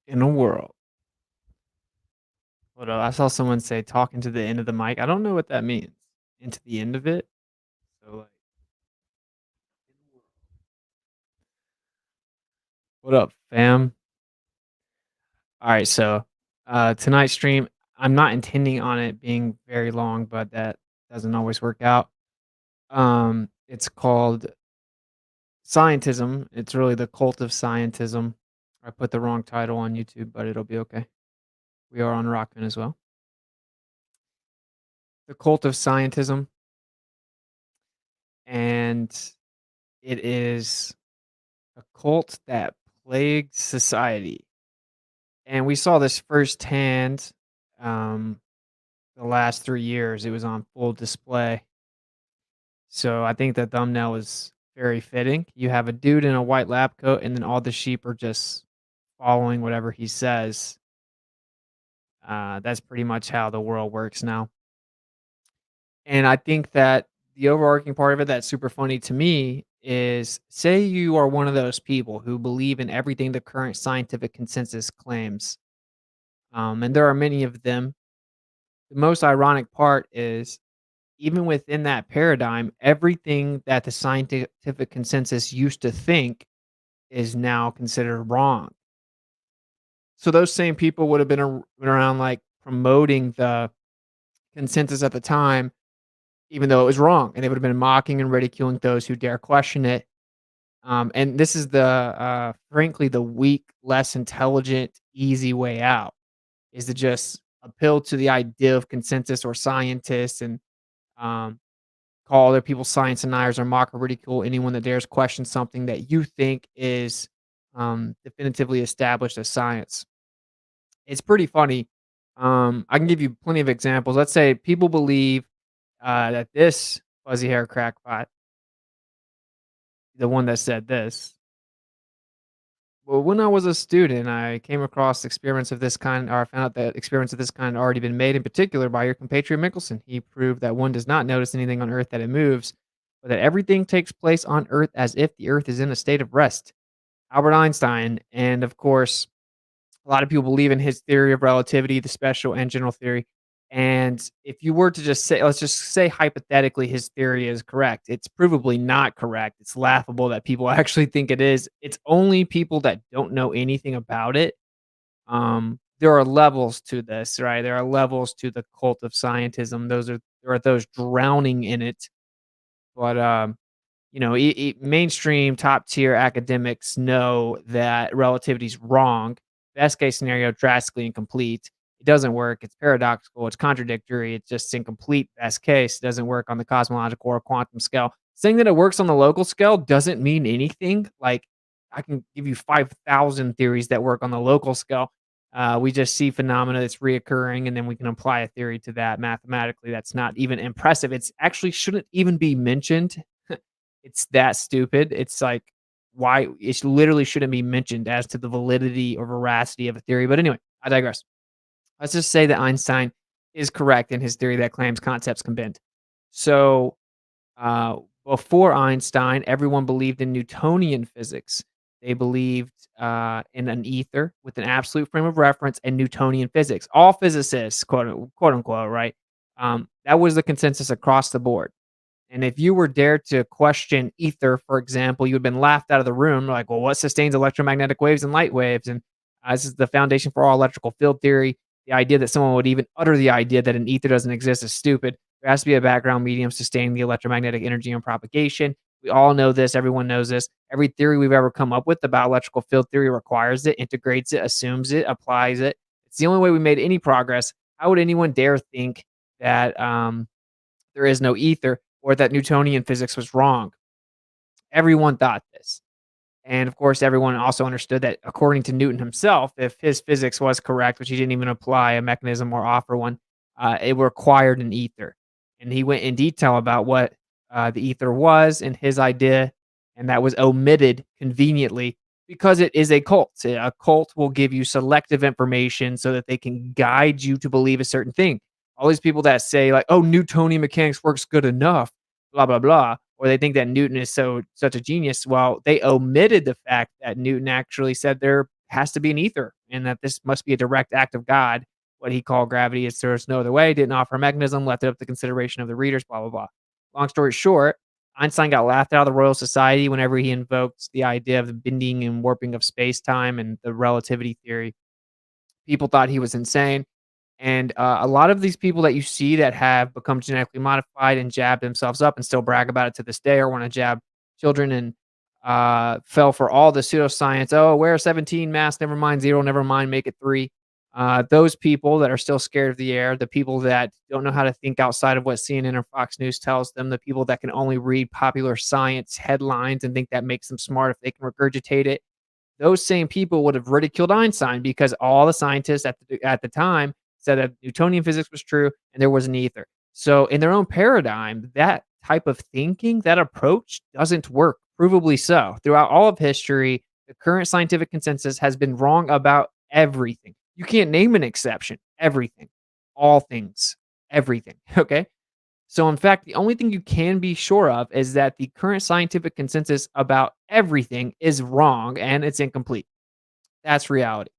In a world. Hold up, I saw someone say talking to the end of the mic. I don't know what that means. Into the end of it? So, like, what up, fam? Alright, so, tonight's stream, I'm not intending on it being very long, but that doesn't always work out. It's called Scientism. It's really the cult of scientism. I put the wrong title on YouTube, but it'll be okay. We are on Rockman as well. The cult of scientism, and it is a cult that plagues society. And we saw this firsthand, um, the last 3 years. It was on full display. So I think the thumbnail is very fitting. You have a dude in a white lab coat, and then all the sheep are just following whatever he says. That's pretty much how the world works now. And I think that the overarching part of it that's super funny to me is, say you are one of those people who believe in everything the current scientific consensus claims, and there are many of them. The most ironic part is, even within that paradigm, everything that the scientific consensus used to think is now considered wrong. So those same people would have been around, like, promoting the consensus at the time, even though it was wrong, and they would have been mocking and ridiculing those who dare question it. And this is frankly, the weak, less intelligent, easy way out, is to just appeal to the idea of consensus or scientists and, um, call other people science deniers or mock or ridicule anyone that dares question something that you think is, definitively established as science. It's pretty funny. I can give you plenty of examples. Let's say people believe, that this fuzzy hair crackpot, the one that said this, well, when I was a student, I came across experiments of this kind, or I found out that experiments of this kind had already been made, in particular by your compatriot Michelson. He proved that one does not notice anything on Earth that it moves, but that everything takes place on Earth as if the Earth is in a state of rest. Albert Einstein, and of course, a lot of people believe in his theory of relativity, the special and general theory. And if you were to just say, let's just say hypothetically, his theory is correct. It's provably not correct. It's laughable that people actually think it is. It's only people that don't know anything about it. There are levels to this, right? There are levels to the cult of scientism. There are those drowning in it, but mainstream top tier academics know that relativity is wrong. Best case scenario, drastically incomplete. It doesn't work. It's paradoxical. It's contradictory. It's just incomplete. Best case, it doesn't work on the cosmological or quantum scale. Saying that it works on the local scale doesn't mean anything. Like, I can give you 5,000 theories that work on the local scale. We just see phenomena that's reoccurring, and then we can apply a theory to that mathematically. That's not even impressive. It's actually shouldn't even be mentioned. It's that stupid. It's like, why it literally shouldn't be mentioned as to the validity or veracity of a theory. But anyway, I digress. Let's just say that Einstein is correct in his theory that claims concepts can bend. So, uh, before Einstein, everyone believed in Newtonian physics. They believed in an ether with an absolute frame of reference and Newtonian physics. All physicists, quote unquote, right? That was the consensus across the board. And if you were dared to question ether, for example, you had been laughed out of the room. Like, well, what sustains electromagnetic waves and light waves? And this is the foundation for all electrical field theory. The idea that someone would even utter the idea that an ether doesn't exist is stupid. There has to be a background medium sustaining the electromagnetic energy and propagation. We all know this. Everyone knows this. Every theory we've ever come up with about electrical field theory requires it, integrates it, assumes it, applies it. It's the only way we made any progress. How would anyone dare think that there is no ether, or that Newtonian physics was wrong? Everyone thought this. And of course, everyone also understood that according to Newton himself, if his physics was correct, which he didn't even apply a mechanism or offer one, it required an ether. And he went in detail about what the ether was and his idea, and that was omitted conveniently because it is a cult. A cult will give you selective information so that they can guide you to believe a certain thing. All these people that say, like, "Oh, Newtonian mechanics works good enough," blah blah blah, or they think that Newton is such a genius. Well, they omitted the fact that Newton actually said there has to be an ether and that this must be a direct act of God. What he called gravity is there's no other way, didn't offer a mechanism, left it up to consideration of the readers, blah, blah, blah. Long story short, Einstein got laughed out of the Royal Society whenever he invoked the idea of the bending and warping of space time and the relativity theory. People thought he was insane. And a lot of these people that you see that have become genetically modified and jab themselves up and still brag about it to this day or want to jab children and fell for all the pseudoscience. Oh, wear a 17 mask, never mind zero, never mind, make it three. Those people that are still scared of the air, the people that don't know how to think outside of what CNN or Fox News tells them, the people that can only read popular science headlines and think that makes them smart if they can regurgitate it, those same people would have ridiculed Einstein because all the scientists at the time said that Newtonian physics was true and there was an ether. So in their own paradigm, that type of thinking, that approach doesn't work, provably so. Throughout all of history, the current scientific consensus has been wrong about everything. You can't name an exception. Everything. All things. Everything. Okay? So, in fact, the only thing you can be sure of is that the current scientific consensus about everything is wrong and it's incomplete. That's reality.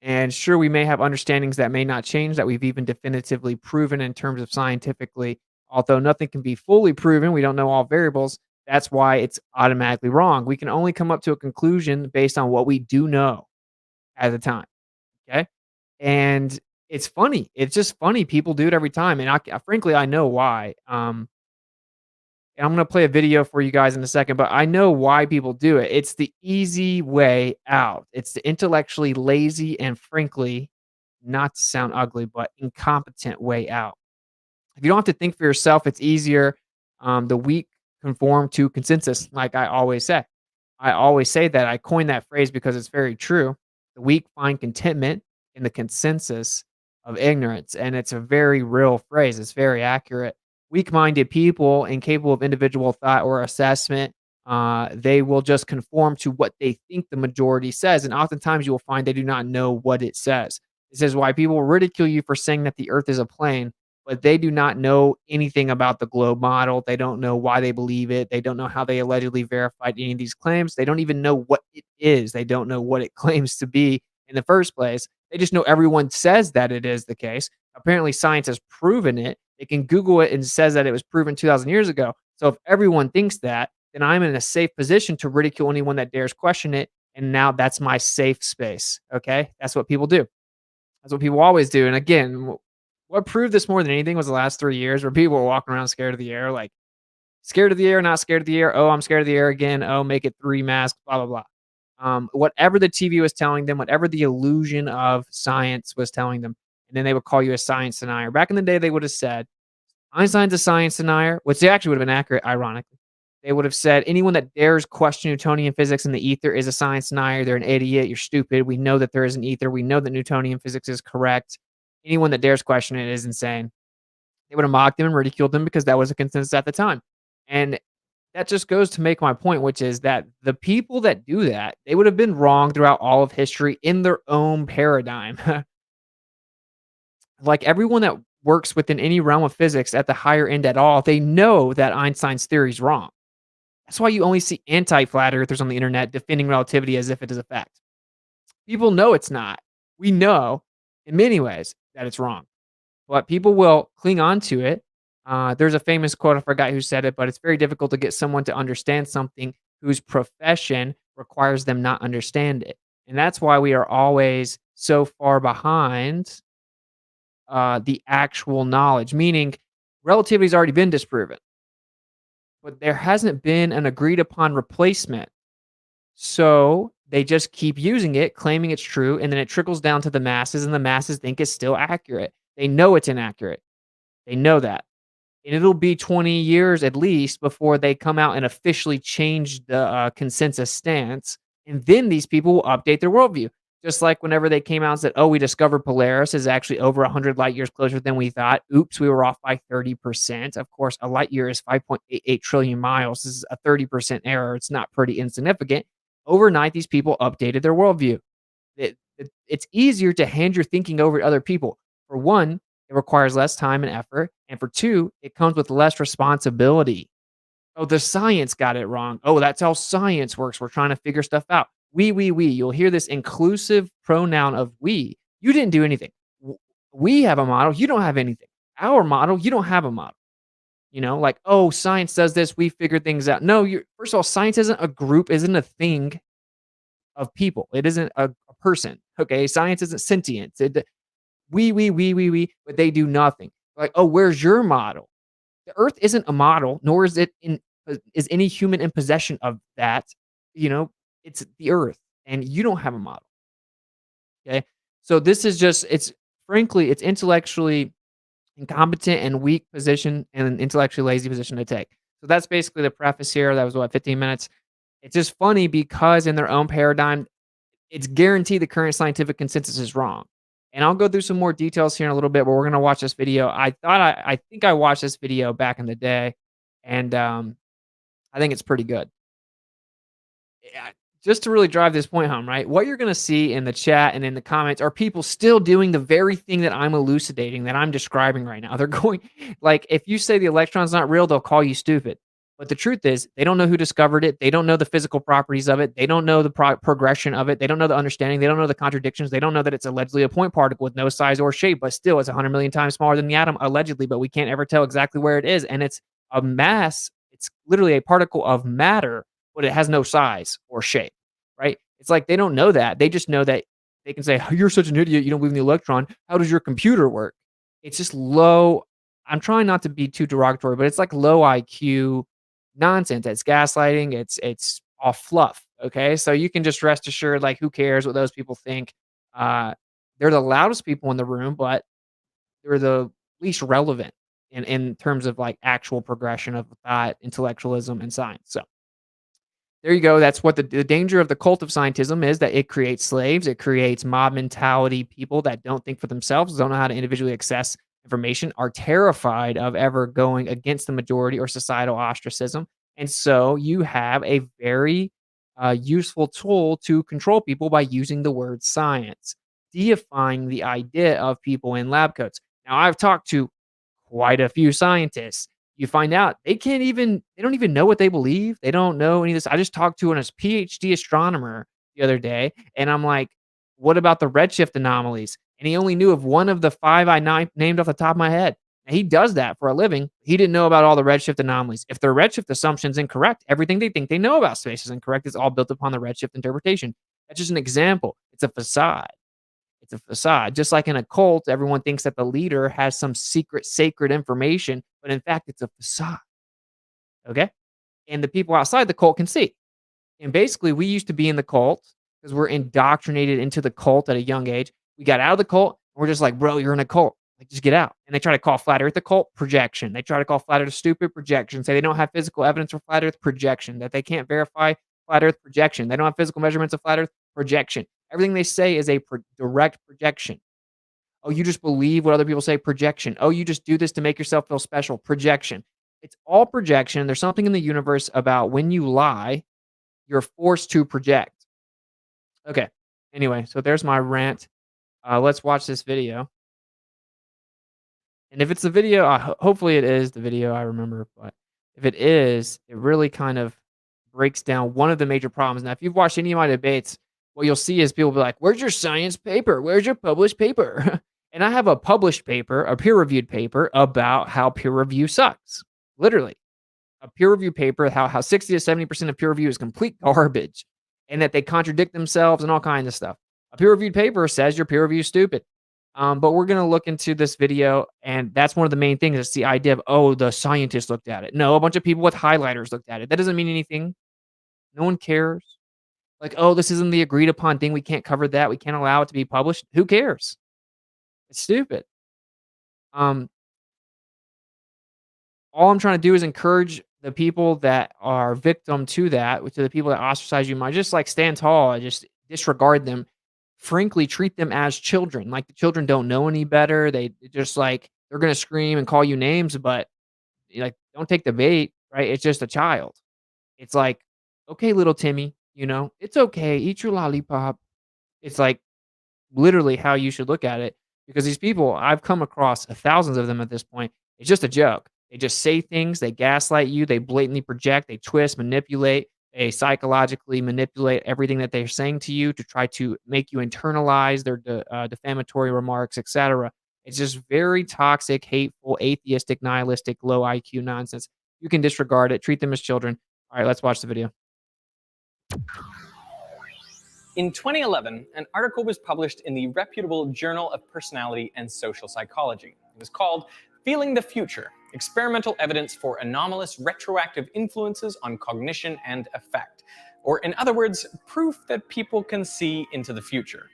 And sure, we may have understandings that may not change that we've even definitively proven in terms of scientifically, although nothing can be fully proven. We don't know all variables. That's why it's automatically wrong. We can only come up to a conclusion based on what we do know at the time. Okay. And it's funny. It's just funny. People do it every time. And frankly, I know why. And I'm going to play a video for you guys in a second, but I know why people do it. It's the easy way out. It's the intellectually lazy and frankly, not to sound ugly, but incompetent way out. If you don't have to think for yourself, it's easier. The weak conform to consensus, like I always say. I always say that. I coined that phrase because it's very true. The weak find contentment in the consensus of ignorance. And it's a very real phrase. It's very accurate. Weak-minded people incapable of individual thought or assessment, they will just conform to what they think the majority says. And oftentimes you will find they do not know what it says. This is why people ridicule you for saying that the earth is a plane, but they do not know anything about the globe model. They don't know why they believe it. They don't know how they allegedly verified any of these claims. They don't even know what it is. They don't know what it claims to be in the first place. They just know everyone says that it is the case. Apparently, science has proven it. They can Google it and says that it was proven 2,000 years ago. So if everyone thinks that, then I'm in a safe position to ridicule anyone that dares question it. And now that's my safe space. Okay. That's what people do. That's what people always do. And again, what proved this more than anything was the last 3 years where people were walking around scared of the air, like scared of the air, not scared of the air. Oh, I'm scared of the air again. Oh, make it 3 masks, blah, blah, blah. Whatever the TV was telling them, whatever the illusion of science was telling them, and then they would call you a science denier. Back in the day, they would have said, Einstein's a science denier, which actually would have been accurate, ironically. They would have said, anyone that dares question Newtonian physics and the ether is a science denier. They're an idiot. You're stupid. We know that there is an ether. We know that Newtonian physics is correct. Anyone that dares question it is insane. They would have mocked them and ridiculed them because that was a consensus at the time. And that just goes to make my point, which is that the people that do that, they would have been wrong throughout all of history in their own paradigm. Like everyone that works within any realm of physics at the higher end at all, they know that Einstein's theory is wrong. That's why you only see anti-flat earthers on the internet defending relativity as if it is a fact. People know it's not. We know in many ways that it's wrong, but people will cling on to it. There's a famous quote, I forgot who said it, but it's very difficult to get someone to understand something whose profession requires them not understand it. And that's why we are always so far behind the actual knowledge, meaning relativity's already been disproven, but there hasn't been an agreed upon replacement. So they just keep using it, claiming it's true, and then it trickles down to the masses, and the masses think it's still accurate. They know it's inaccurate. They know that. And it'll be 20 years at least before they come out and officially change the consensus stance. And then these people will update their worldview. Just like whenever they came out and said, oh, we discovered Polaris is actually over 100 light years closer than we thought. Oops, we were off by 30%. Of course, a light year is 5.88 trillion miles. This is a 30% error. It's not pretty insignificant. Overnight, these people updated their worldview. It's easier to hand your thinking over to other people. For one, it requires less time and effort. And for two, it comes with less responsibility. Oh, the science got it wrong. Oh, that's how science works. We're trying to figure stuff out. We. You'll hear this inclusive pronoun of we. You didn't do anything. W We have a model, you don't have anything. Our model, you don't have a model. Like, "Oh, science does this, we figured things out." No, you're first of all, science isn't a group, isn't a thing of people. It isn't a person, okay? Science isn't sentient. We, but they do nothing. Like, "Oh, where's your model?" The Earth isn't a model, nor is any human in possession of that, you know? It's the Earth, and you don't have a model, okay? So this is just it's frankly, it's intellectually incompetent and weak position and an intellectually lazy position to take. So that's basically the preface here. That was what, 15 minutes. It's just funny because in their own paradigm, it's guaranteed the current scientific consensus is wrong. And I'll go through some more details here in a little bit, but we're gonna watch this video. I think I watched this video back in the day, and I think it's pretty good. Yeah, just to really drive this point home, right? What you're going to see in the chat and in the comments are people still doing the very thing that I'm elucidating, that I'm describing right now. They're going, like, if you say the electron's not real, they'll call you stupid. But the truth is, they don't know who discovered it. They don't know the physical properties of it. They don't know the progression of it. They don't know the understanding. They don't know the contradictions. They don't know that it's allegedly a point particle with no size or shape, but still it's 100 million times smaller than the atom, allegedly, but we can't ever tell exactly where it is. And it's a mass, it's literally a particle of matter, but it has no size or shape, right? It's like they don't know that. They just know that they can say, "You're such an idiot. You don't believe in the electron. How does your computer work?" It's just low. I'm trying not to be too derogatory, but it's like low IQ nonsense. It's gaslighting. It's all fluff. Okay, so you can just rest assured, like, who cares what those people think? Uh, they're the loudest people in the room, but they're the least relevant in terms of like actual progression of thought, intellectualism, and science. So there you go. That's what the danger of the cult of scientism is, that it creates slaves. It creates mob mentality people that don't think for themselves, don't know how to individually access information, are terrified of ever going against the majority or societal ostracism. And so you have a very useful tool to control people by using the word science, deifying the idea of people in lab coats. Now, I've talked to quite a few scientists. You find out they don't even know what they believe. They don't know any of this. I just talked to a PhD astronomer the other day, and I'm like, "What about the redshift anomalies?" And he only knew of one of the 5 named off the top of my head. And he does that for a living. He didn't know about all the redshift anomalies. If their redshift assumption is incorrect, everything they think they know about space is incorrect. It's all built upon the redshift interpretation. That's just an example. It's a facade. It's a facade. Just like in a cult, everyone thinks that the leader has some secret, sacred information, but in fact, it's a facade. Okay. And the people outside the cult can see. And basically, we used to be in the cult because we're indoctrinated into the cult at a young age. We got out of the cult, and we're just like, "Bro, you're in a cult. Like, just get out." And they try to call flat Earth a cult, projection. They try to call flat Earth stupid, projection. Say they don't have physical evidence for flat Earth, projection. That they can't verify flat Earth, projection. They don't have physical measurements of flat Earth, projection. Everything they say is a direct projection. "Oh, you just believe what other people say," projection. "Oh, you just do this to make yourself feel special," projection. It's all projection. There's something in the universe about when you lie, you're forced to project. Okay. Anyway, so there's my rant. Let's watch this video. And if it's the video, hopefully it is the video I remember. But if it is, it really kind of breaks down one of the major problems. Now, if you've watched any of my debates, what you'll see is people be like, "Where's your science paper? Where's your published paper?" And I have a published paper, a peer reviewed paper about how peer review sucks. Literally. A peer review paper, how 60 to 70% of peer review is complete garbage and that they contradict themselves and all kinds of stuff. A peer reviewed paper says your peer review is stupid. But we're going to look into this video, and that's one of the main things. It's the idea of, "Oh, the scientists looked at it." No, a bunch of people with highlighters looked at it. That doesn't mean anything. No one cares. Like, "Oh, this isn't the agreed upon thing. We can't cover that. We can't allow it to be published." Who cares? It's stupid. Um, all I'm trying to do is encourage the people that are victim to that, to the people that ostracize you, might just like stand tall and just disregard them. Frankly, treat them as children. Like the children don't know any better. They just like they're gonna scream and call you names, but like don't take the bait, right? It's just a child. It's like, okay, little Timmy, it's okay. Eat your lollipop. It's like literally how you should look at it, because these people, I've come across thousands of them at this point. It's just a joke. They just say things, they gaslight you, they blatantly project, they twist, manipulate. They psychologically manipulate everything that they're saying to you to try to make you internalize their defamatory remarks, etc. It's just very toxic, hateful, atheistic, nihilistic, low IQ nonsense. You can disregard it, treat them as children. All right, let's watch the video. In 2011, an article was published in the reputable Journal of Personality and Social Psychology. It was called Feeling the Future: Experimental Evidence for Anomalous Retroactive Influences on Cognition and Affect. Or in other words, proof that people can see into the future.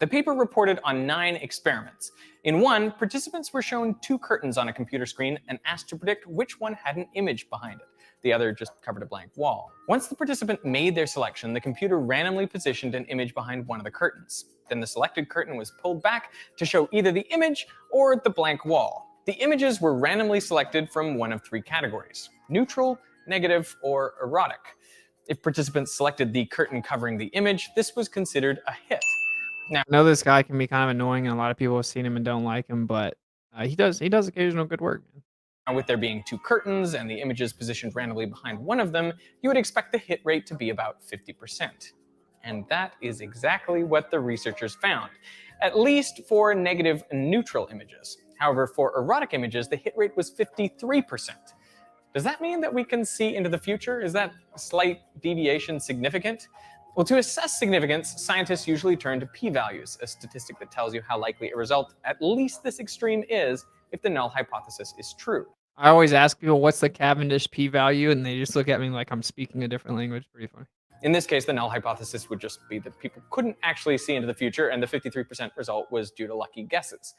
The paper reported on 9 experiments. In one, participants were shown 2 curtains on a computer screen and asked to predict which one had an image behind it. The other just covered a blank wall. Once the participant made their selection, the computer randomly positioned an image behind one of the curtains. Then the selected curtain was pulled back to show either the image or the blank wall. The images were randomly selected from one of 3 categories: neutral, negative, or erotic. If participants selected the curtain covering the image, this was considered a hit. Now, I know this guy can be kind of annoying, and a lot of people have seen him and don't like him, but he does occasional good work, man. Now, with there being 2 curtains and the images positioned randomly behind one of them, you would expect the hit rate to be about 50%. And that is exactly what the researchers found, at least for negative and neutral images. However, for erotic images, the hit rate was 53%. Does that mean that we can see into the future? Is that slight deviation significant? Well, to assess significance, scientists usually turn to p-values, a statistic that tells you how likely a result, at least this extreme, is if the null hypothesis is true. I always ask people, what's the Cavendish p-value, and they just look at me like I'm speaking a different language. Pretty funny. In this case, the null hypothesis would just be that people couldn't actually see into the future, and the 53% result was due to lucky guesses.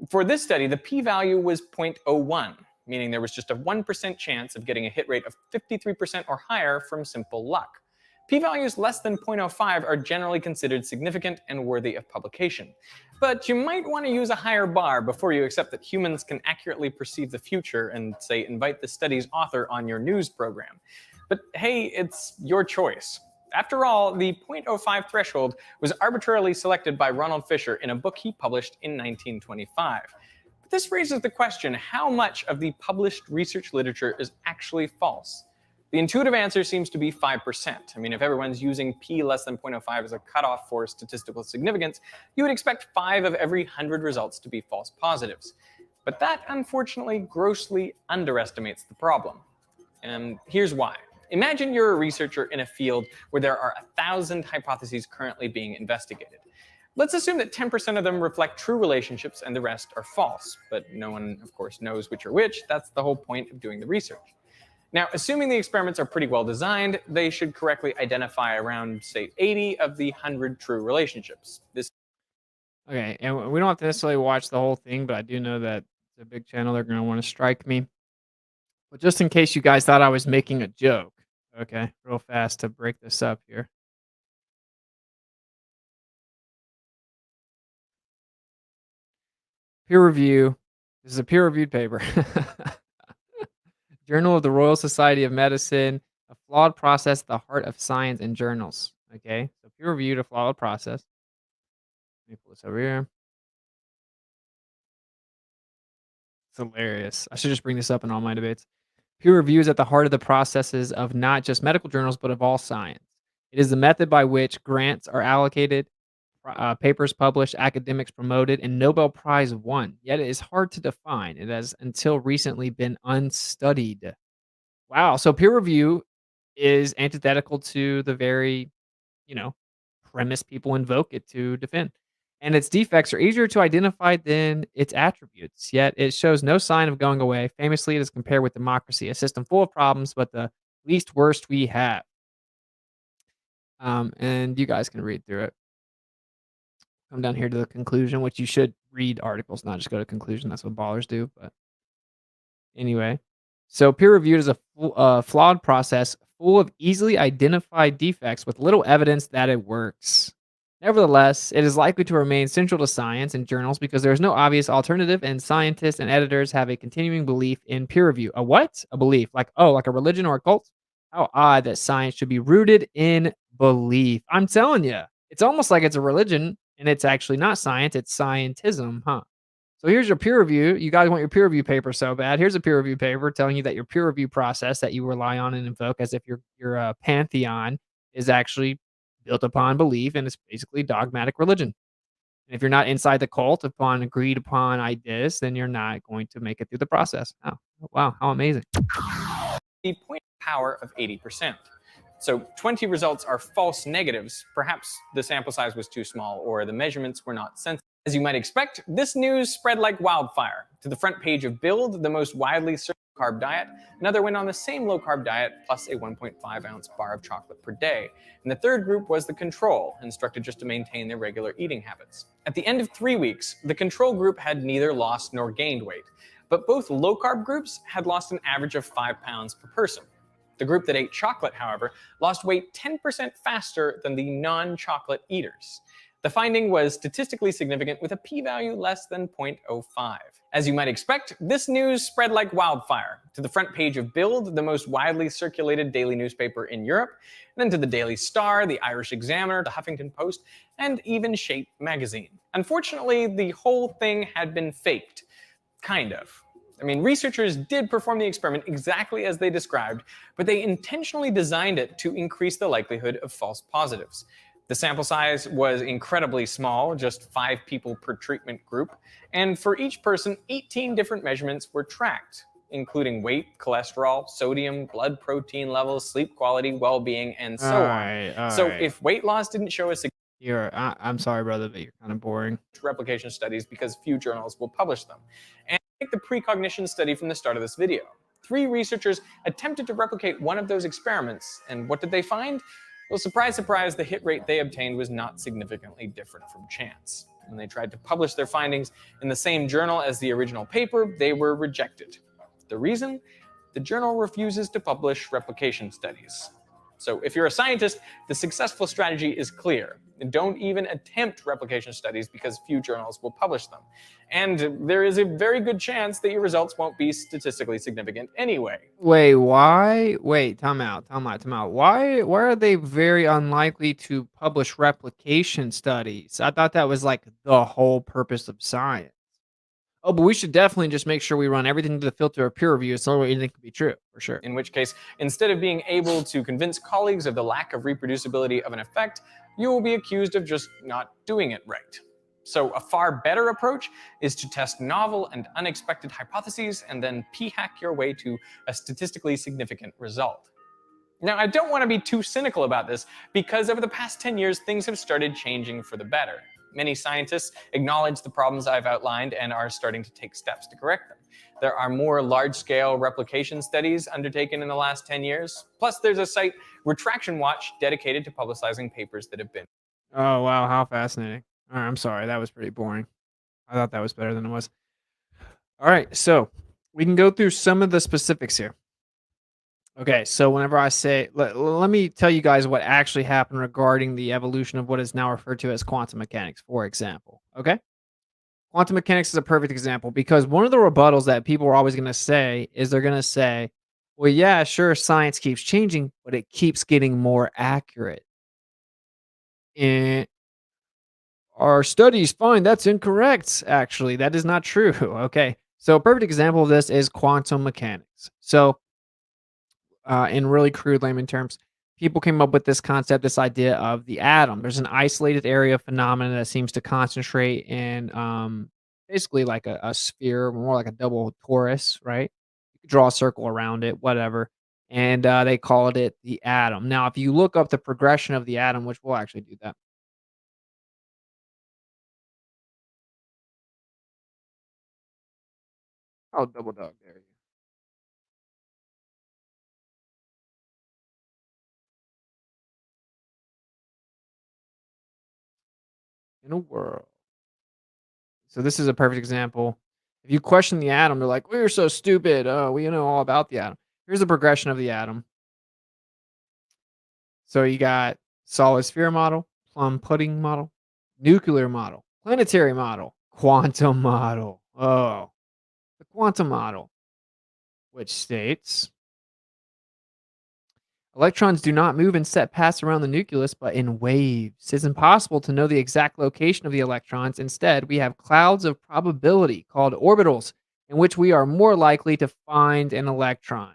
For this study, the p-value was 0.01, meaning there was just a 1% chance of getting a hit rate of 53% or higher from simple luck. P-values less than 0.05 are generally considered significant and worthy of publication. But you might want to use a higher bar before you accept that humans can accurately perceive the future and, say, invite the study's author on your news program. But hey, it's your choice. After all, the 0.05 threshold was arbitrarily selected by Ronald Fisher in a book he published in 1925. But this raises the question, how much of the published research literature is actually false? The intuitive answer seems to be 5%. I mean, if everyone's using p less than 0.05 as a cutoff for statistical significance, you would expect 5 of every 100 results to be false positives. But that, unfortunately, grossly underestimates the problem. And here's why. Imagine you're a researcher in a field where there are 1,000 hypotheses currently being investigated. Let's assume that 10% of them reflect true relationships and the rest are false. But no one, of course, knows which are which. That's the whole point of doing the research. Now, assuming the experiments are pretty well designed, they should correctly identify around, say, 80 of the 100 true relationships. Okay, and we don't have to necessarily watch the whole thing, but I do know that it's a big channel. They're going to want to strike me. But just in case you guys thought I was making a joke, okay, real fast to break this up here. Peer review. This is a peer-reviewed paper. Journal of the Royal Society of Medicine, a flawed process at the heart of science and journals. Okay, so peer-reviewed, a flawed process. Let me pull this over here. It's hilarious. I should just bring this up in all my debates. Peer review is at the heart of the processes of not just medical journals, but of all science. It is the method by which grants are allocated, papers published, academics promoted, and Nobel Prize won. Yet it is hard to define. It has until recently been unstudied. Wow. So peer review is antithetical to the very, premise people invoke it to defend. And its defects are easier to identify than its attributes, yet it shows no sign of going away. Famously, it is compared with democracy, a system full of problems, but the least worst we have. And you guys can read through it. Come down here to the conclusion, which you should read articles, not just go to conclusion. That's what ballers do. But anyway, so peer reviewed is a flawed process full of easily identified defects with little evidence that it works. Nevertheless, it is likely to remain central to science and journals because there is no obvious alternative, and scientists and editors have a continuing belief in peer review. A what? A belief. Like a religion or a cult? How odd that science should be rooted in belief. I'm telling you, it's almost like it's a religion, and it's actually not science, it's scientism, huh? So here's your peer review. You guys want your peer review paper so bad. Here's a peer review paper telling you that your peer review process that you rely on and invoke as if your pantheon is actually built upon belief and it's basically dogmatic religion. And if you're not inside the cult upon agreed upon ideas, then you're not going to make it through the process. Oh, wow, how amazing. The point power of 80%. So 20 results are false negatives. Perhaps the sample size was too small or the measurements were not sensitive. As you might expect, this news spread like wildfire. To the front page of Build, the most widely served carb diet, another went on the same low-carb diet plus a 1.5-ounce bar of chocolate per day. And the third group was the control, instructed just to maintain their regular eating habits. At the end of 3 weeks, the control group had neither lost nor gained weight, but both low-carb groups had lost an average of 5 pounds per person. The group that ate chocolate, however, lost weight 10% faster than the non-chocolate eaters. The finding was statistically significant with a p-value less than 0.05. As you might expect, this news spread like wildfire. To the front page of Build, the most widely circulated daily newspaper in Europe, and then to the Daily Star, the Irish Examiner, the Huffington Post, and even Shape magazine. Unfortunately, the whole thing had been faked. Kind of. I mean, researchers did perform the experiment exactly as they described, but they intentionally designed it to increase the likelihood of false positives. The sample size was incredibly small, just 5 people per treatment group, and for each person, 18 different measurements were tracked, including weight, cholesterol, sodium, blood protein levels, sleep quality, well-being, and so on. So if weight loss didn't show a I'm sorry, brother, but you're kind of boring. replication studies because few journals will publish them. And take the precognition study from the start of this video. 3 researchers attempted to replicate one of those experiments, and what did they find? Well, surprise, surprise, the hit rate they obtained was not significantly different from chance. When they tried to publish their findings in the same journal as the original paper, they were rejected. The reason? The journal refuses to publish replication studies. So if you're a scientist, the successful strategy is clear. Don't even attempt replication studies because few journals will publish them. And there is a very good chance that your results won't be statistically significant anyway. Wait, why? Wait, time out. Why are they very unlikely to publish replication studies? I thought that was like the whole purpose of science. Oh, but we should definitely just make sure we run everything to the filter of peer review so anything can be true, for sure. In which case, instead of being able to convince colleagues of the lack of reproducibility of an effect, you will be accused of just not doing it right. So a far better approach is to test novel and unexpected hypotheses and then p-hack your way to a statistically significant result. Now, I don't want to be too cynical about this because over the past 10 years, things have started changing for the better. Many scientists acknowledge the problems I've outlined and are starting to take steps to correct them. There are more large-scale replication studies undertaken in the last 10 years. Plus, there's a site, Retraction Watch, dedicated to publicizing papers that have been. Oh, wow, how fascinating. All right, I'm sorry, that was pretty boring. I thought that was better than it was. All right, so we can go through some of the specifics here. Okay, so whenever I say, let me tell you guys what actually happened regarding the evolution of what is now referred to as quantum mechanics, for example. Okay? Quantum mechanics is a perfect example because one of the rebuttals that people are always going to say is they're going to say, well, yeah, sure, science keeps changing, but it keeps getting more accurate. And our studies find that's incorrect, actually. That is not true. Okay. So, a perfect example of this is quantum mechanics. So, in really crude layman terms, people came up with this concept, this idea of the atom. There's an isolated area of phenomena that seems to concentrate in basically like a sphere, more like a double torus, right? You could draw a circle around it, whatever. And they called it the atom. Now, if you look up the progression of the atom, which we'll actually do that. Oh, double dog. There you go. In a world. So this is a perfect example. If you question the atom, they're like, "We're so stupid. Oh, we know all about the atom." Here's the progression of the atom. So you got solid sphere model, plum pudding model, nuclear model, planetary model, quantum model. Oh, the quantum model, which states Electrons do not move in set paths around the nucleus, but in waves. It's impossible to know the exact location of the electrons. Instead, we have clouds of probability called orbitals, in which we are more likely to find an electron.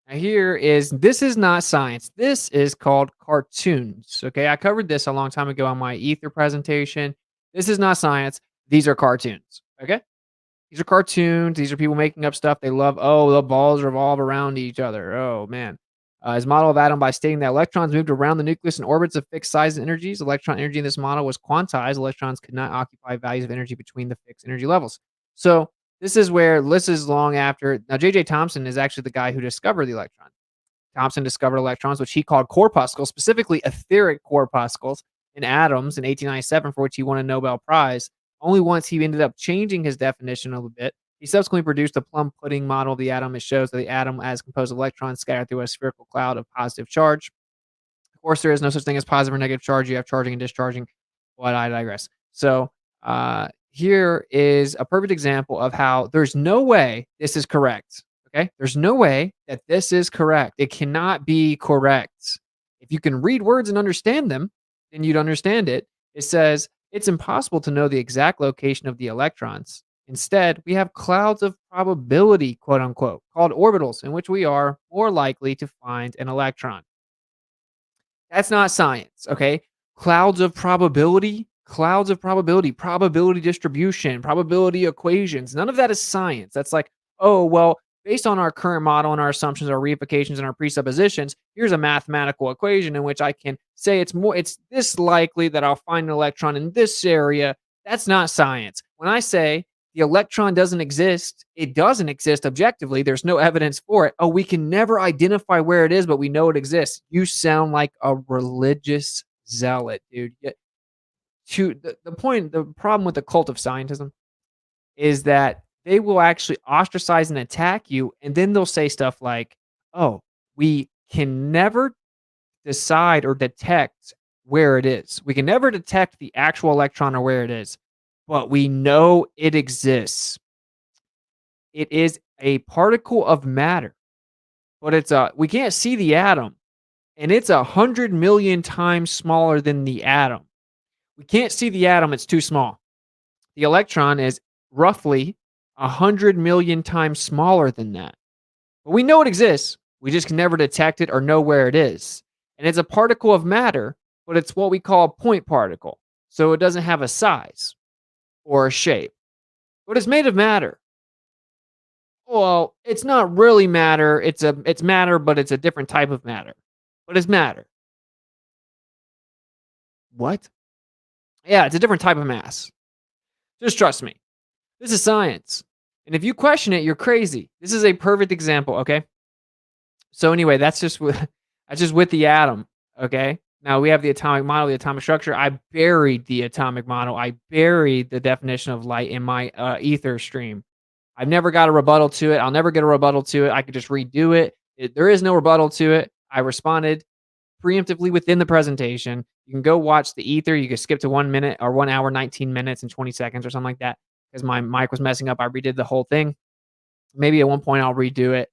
Now, this is not science. This is called cartoons. Okay, I covered this a long time ago on my ether presentation. This is not science. These are cartoons. Okay. These are cartoons. These are people making up stuff. They love, oh, the balls revolve around each other. Oh, man. His model of atom by stating that electrons moved around the nucleus in orbits of fixed size and energies. Electron energy in this model was quantized. Electrons could not occupy values of energy between the fixed energy levels. So this is long after. Now, J.J. Thomson is actually the guy who discovered the electron. Thomson discovered electrons, which he called corpuscles, specifically etheric corpuscles in atoms in 1897, for which he won a Nobel Prize. Only once he ended up changing his definition a little bit. He subsequently produced a plum pudding model of the atom. It shows that the atom is composed of electrons scattered through a spherical cloud of positive charge. Of course, there is no such thing as positive or negative charge. You have charging and discharging, but I digress. So here is a perfect example of how there's no way this is correct. Okay, there's no way that this is correct. It cannot be correct. If you can read words and understand them, then you'd understand it. It says it's impossible to know the exact location of the electrons. Instead, we have clouds of probability, quote unquote, called orbitals, in which we are more likely to find an electron. That's not science, okay? Probability distribution, probability equations. None of that is science. That's like, oh, well, based on our current model and our assumptions, our reifications, and our presuppositions, here's a mathematical equation in which I can say it's this likely that I'll find an electron in this area. That's not science. When I say the electron doesn't exist, it doesn't exist objectively. There's no evidence for it. Oh, we can never identify where it is, but we know it exists. You sound like a religious zealot, dude. The problem with the cult of scientism is that they will actually ostracize and attack you, and then they'll say stuff like, "Oh, we can never decide or detect where it is. We can never detect the actual electron or where it is, but we know it exists. It is a particle of matter, but we can't see the atom, and it's 100 million times smaller than the atom. We can't see the atom, it's too small. The electron is roughly 100 million times smaller than that. But we know it exists. We just can never detect it or know where it is. And it's a particle of matter, but it's what we call a point particle. So it doesn't have a size or a shape, but it's made of matter. Well, it's not really matter. It's matter, but it's a different type of matter. But it's matter. What? Yeah, it's a different type of mass. Just trust me. This is science. And if you question it, you're crazy. This is a perfect example, okay? So anyway, that's just with the atom, okay? Now we have the atomic model, the atomic structure. I buried the atomic model. I buried the definition of light in my ether stream. I've never got a rebuttal to it. I'll never get a rebuttal to it. I could just redo it. There is no rebuttal to it. I responded preemptively within the presentation. You can go watch the ether. You can skip to 1 minute or 1 hour, 19 minutes and 20 seconds or something like that because my mic was messing up. I redid the whole thing. Maybe at one point I'll redo it.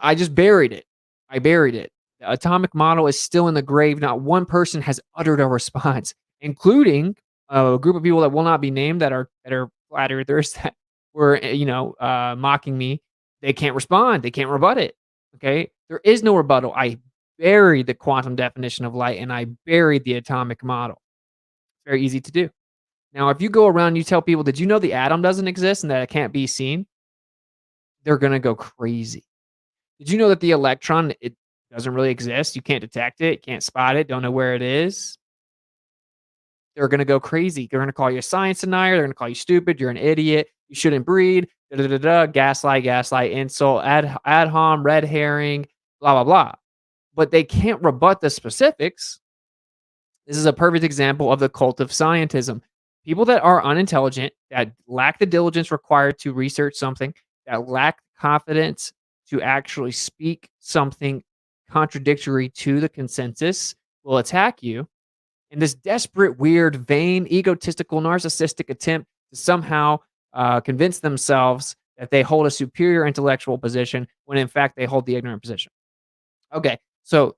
I just buried it. I buried it. The atomic model is still in the grave. Not one person has uttered a response, including a group of people that will not be named that are flat earthers that were, mocking me. They can't respond. They can't rebut it. Okay. There is no rebuttal. I buried the quantum definition of light and I buried the atomic model. It's very easy to do. Now, if you go around and you tell people, did you know the atom doesn't exist and that it can't be seen? They're going to go crazy. Did you know that the electron, it doesn't really exist? You can't detect it, can't spot it, don't know where it is. They're going to go crazy. They're going to call you a science denier. They're going to call you stupid. You're an idiot. You shouldn't breed. Gaslight, insult, ad hom, red herring, blah, blah, blah. But they can't rebut the specifics. This is a perfect example of the cult of scientism. People that are unintelligent, that lack the diligence required to research something, that lack confidence to actually speak something contradictory to the consensus will attack you in this desperate, weird, vain, egotistical, narcissistic attempt to somehow convince themselves that they hold a superior intellectual position when in fact they hold the ignorant position. Okay, so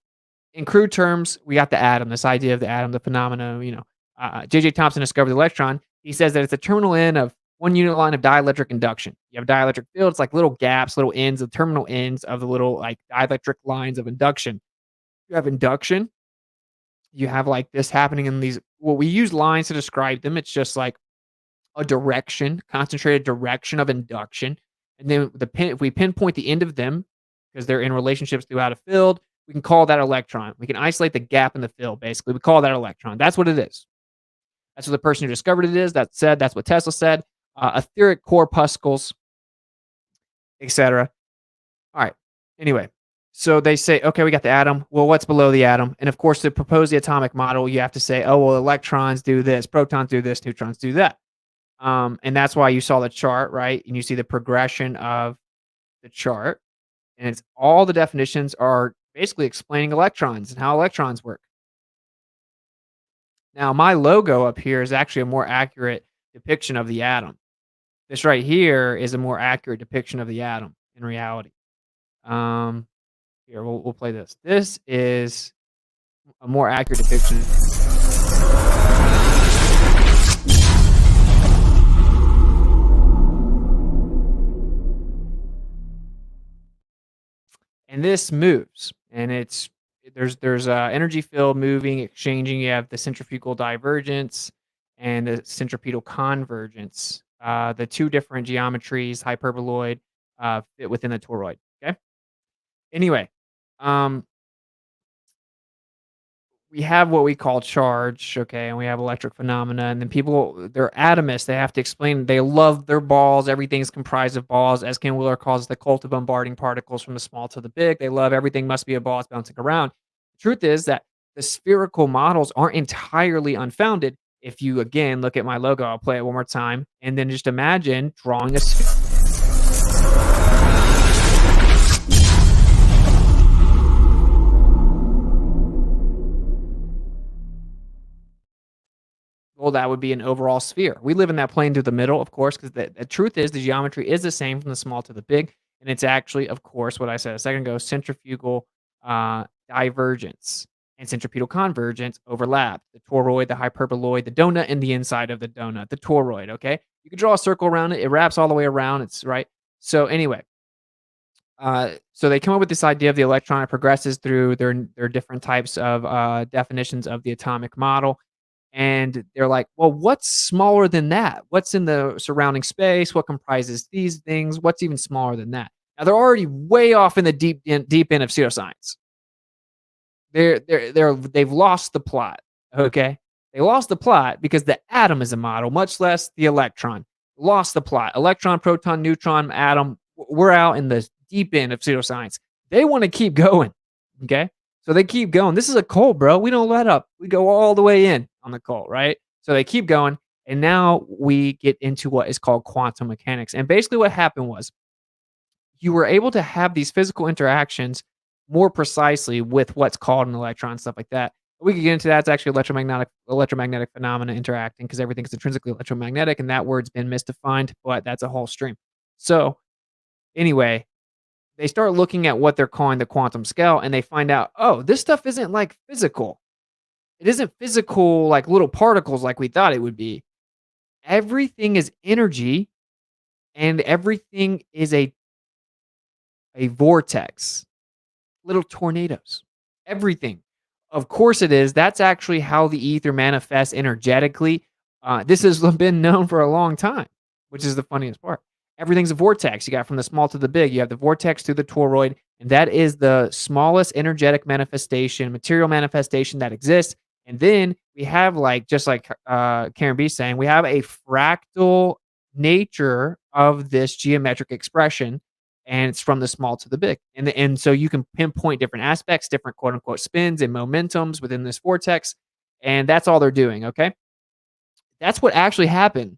in crude terms, we got the atom, this idea of the atom, the phenomena, J.J. Thomson discovered the electron. He says that it's a terminal end of one unit line of dielectric induction. You have dielectric fields, like little gaps, little ends, the terminal ends of the little like dielectric lines of induction. You have induction, you have like this happening in these, well, we use lines to describe them. It's just like a direction, concentrated direction of induction. And then if we pinpoint the end of them, because they're in relationships throughout a field, we can call that electron. We can isolate the gap in the field, basically. We call that electron. That's what it is. That's what the person who discovered it is. That's what Tesla said. Etheric corpuscles, etc. All right. Anyway, so they say, okay, we got the atom. Well, what's below the atom? And of course, to propose the atomic model, you have to say, oh, well, electrons do this, protons do this, neutrons do that. And that's why you saw the chart, right? And you see the progression of the chart. And it's all the definitions are basically explaining electrons and how electrons work. Now, my logo up here is actually a more accurate depiction of the atom. This right here is a more accurate depiction of the atom in reality. Here, we'll play this. This is a more accurate depiction. And this moves, and there's energy field moving, exchanging. You have the centrifugal divergence and the centripetal convergence. The two different geometries, hyperboloid, fit within the toroid. Okay. Anyway, um, we have what we call charge, okay, and we have electric phenomena, and then people, they're atomists. They have to explain. They love their balls. Everything's comprised of balls. As Ken Wheeler calls it, the cult of bombarding particles from the small to the big. They love everything must be a ball. It's bouncing around. The truth is that the spherical models aren't entirely unfounded. If you again look at my logo, I'll play it one more time, and then just imagine drawing a sphere. Well, that would be an overall sphere. We live in that plane through the middle, of course, because the truth is the geometry is the same from the small to the big. And it's actually, of course, what I said a second ago, centrifugal divergence and centripetal convergence overlap. The toroid, the hyperboloid, the donut, and the inside of the donut, the toroid, okay? You can draw a circle around it. It wraps all the way around. It's right. So anyway, so they come up with this idea of the electron. It progresses through their different types of definitions of the atomic model. And they're like, well, what's smaller than that? What's in the surrounding space? What comprises these things? What's even smaller than that? Now they're already way off in the deep end of pseudoscience. They've lost the plot. Okay, they lost the plot because the atom is a model, much less the electron. Lost the plot. Electron, proton, neutron, atom. We're out in the deep end of pseudoscience. They want to keep going. Okay, so they keep going. This is a cult, bro. We don't let up. We go all the way in on the cult, right? So they keep going. And now we get into what is called quantum mechanics. And basically what happened was you were able to have these physical interactions more precisely with what's called an electron, stuff like that. We could get into that. It's actually electromagnetic phenomena interacting because everything is intrinsically electromagnetic, and that word's been misdefined, but that's a whole stream. So anyway, they start looking at what they're calling the quantum scale, and they find out, oh, this stuff isn't like physical. It isn't physical like little particles like we thought it would be. Everything is energy, and everything is a vortex, little tornadoes, everything. Of course it is. That's actually how the ether manifests energetically. This has been known for a long time, which is the funniest part. Everything's a vortex. You got from the small to the big. You have the vortex through the toroid, and that is the smallest energetic manifestation, material manifestation that exists. And then we have just like Karen B saying, we have a fractal nature of this geometric expression, and it's from the small to the big. And so you can pinpoint different aspects, different quote unquote spins and momentums within this vortex. And that's all they're doing. Okay. That's what actually happened.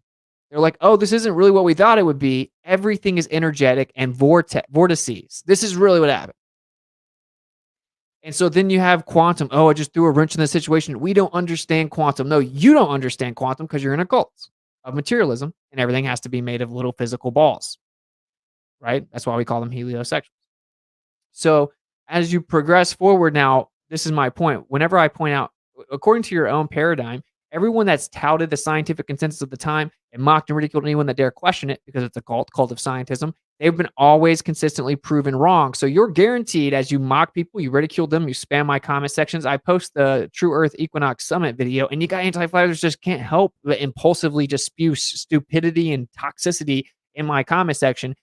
They're like, oh, this isn't really what we thought it would be. Everything is energetic and vortices. This is really what happened. And so then you have quantum. Oh, I just threw a wrench in the situation. We don't understand quantum. No, you don't understand quantum because you're in a cult of materialism, and everything has to be made of little physical balls, right? That's why we call them heliosexuals. So as you progress forward now, this is my point. Whenever I point out, according to your own paradigm, everyone that's touted the scientific consensus of the time and mocked and ridiculed anyone that dare question it because it's a cult of scientism, they've been always consistently proven wrong. So you're guaranteed as you mock people, you ridicule them, you spam my comment sections. I post the True Earth Equinox Summit video, and you got anti-flaggers just can't help but impulsively just spew stupidity and toxicity in my comment section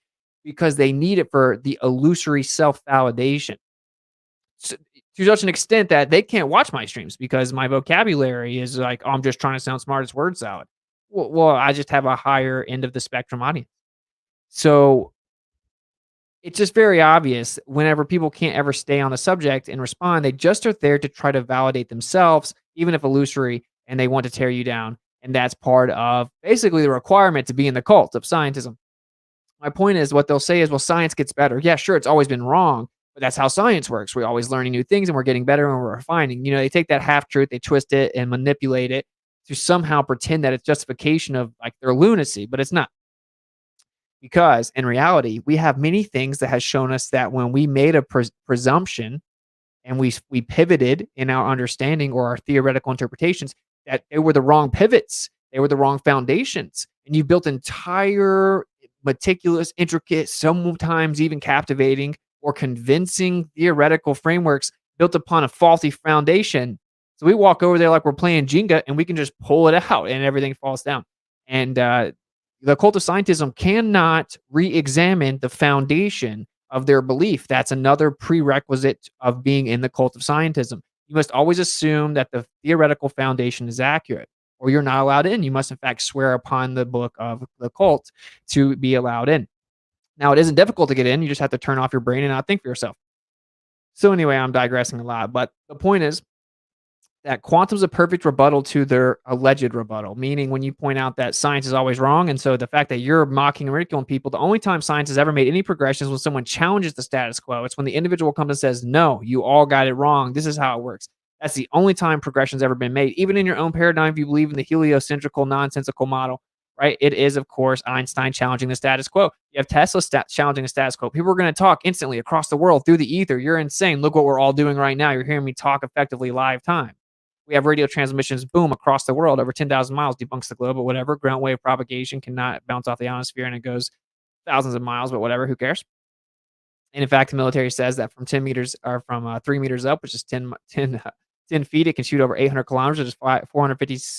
because they need it for the illusory self-validation to such an extent that they can't watch my streams because my vocabulary is like, "Oh, I'm just trying to sound smart as word salad." Well, I just have a higher end of the spectrum audience. So it's just very obvious whenever people can't ever stay on the subject and respond, they just are there to try to validate themselves, even if illusory, and they want to tear you down. And that's part of basically the requirement to be in the cult of scientism. My point is what they'll say is, well, science gets better. Yeah, sure, it's always been wrong, but that's how science works. We're always learning new things and we're getting better and we're refining. They take that half truth, they twist it and manipulate it to somehow pretend that it's justification of like their lunacy, but it's not. Because in reality, we have many things that has shown us that when we made a presumption and we pivoted in our understanding or our theoretical interpretations, that they were the wrong pivots, they were the wrong foundations, and you built entire meticulous, intricate, sometimes even captivating or convincing theoretical frameworks built upon a faulty foundation. So we walk over there like we're playing Jenga and we can just pull it out and everything falls down. And the cult of scientism cannot re-examine the foundation of their belief. That's another prerequisite of being in the cult of scientism. You must always assume that the theoretical foundation is accurate, or you're not allowed in. You must, in fact, swear upon the book of the cult to be allowed in. Now, it isn't difficult to get in. You just have to turn off your brain and not think for yourself. So, anyway, I'm digressing a lot, but the point is that quantum's a perfect rebuttal to their alleged rebuttal, meaning when you point out that science is always wrong. And so the fact that you're mocking and ridiculing people, the only time science has ever made any progressions when someone challenges the status quo. It's when the individual comes and says, no, you all got it wrong. This is how it works. That's the only time progression's ever been made. Even in your own paradigm, if you believe in the heliocentrical, nonsensical model, right? It is, of course, Einstein challenging the status quo. You have Tesla challenging the status quo. People are going to talk instantly across the world through the ether. You're insane. Look what we're all doing right now. You're hearing me talk effectively live time. We have radio transmissions, boom, across the world, over 10,000 miles, debunks the globe, but whatever. Ground wave propagation cannot bounce off the ionosphere and it goes thousands of miles, but whatever, who cares? And in fact, the military says that from 10 meters or from 3 meters up, which is 10 feet, it can shoot over 800 kilometers, which is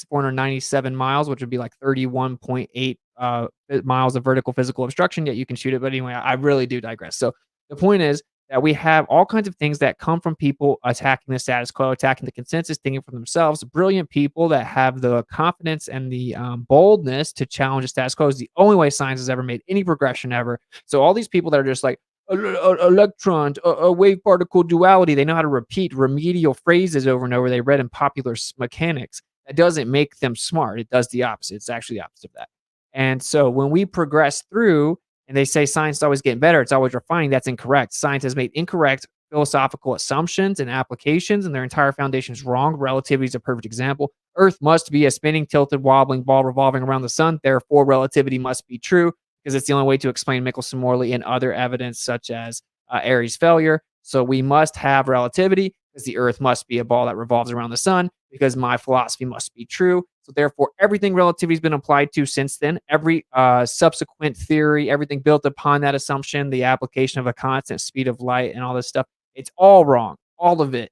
497 miles, which would be like 31.8 miles of vertical physical obstruction, yet you can shoot it. But anyway, I really do digress. So the point is, that we have all kinds of things that come from people attacking the status quo, attacking the consensus, thinking for themselves. Brilliant people that have the confidence and the boldness to challenge the status quo is the only way science has ever made any progression ever. So all these people that are just like electron, a wave particle duality, they know how to repeat remedial phrases over and over they read in popular mechanics. That doesn't make them smart. It does the opposite. It's actually the opposite of that. And so when we progress through and they say science is always getting better, it's always refining, that's incorrect. Science has made incorrect philosophical assumptions and applications, and their entire foundation is wrong. Relativity is a perfect example. Earth must be a spinning, tilted, wobbling ball revolving around the sun. Therefore, relativity must be true because it's the only way to explain Michelson-Morley and other evidence such as Airy's failure. So we must have relativity because the Earth must be a ball that revolves around the sun because my philosophy must be true. So therefore, everything relativity has been applied to since then. Every subsequent theory, everything built upon that assumption, the application of a constant speed of light and all this stuff, it's all wrong. All of it.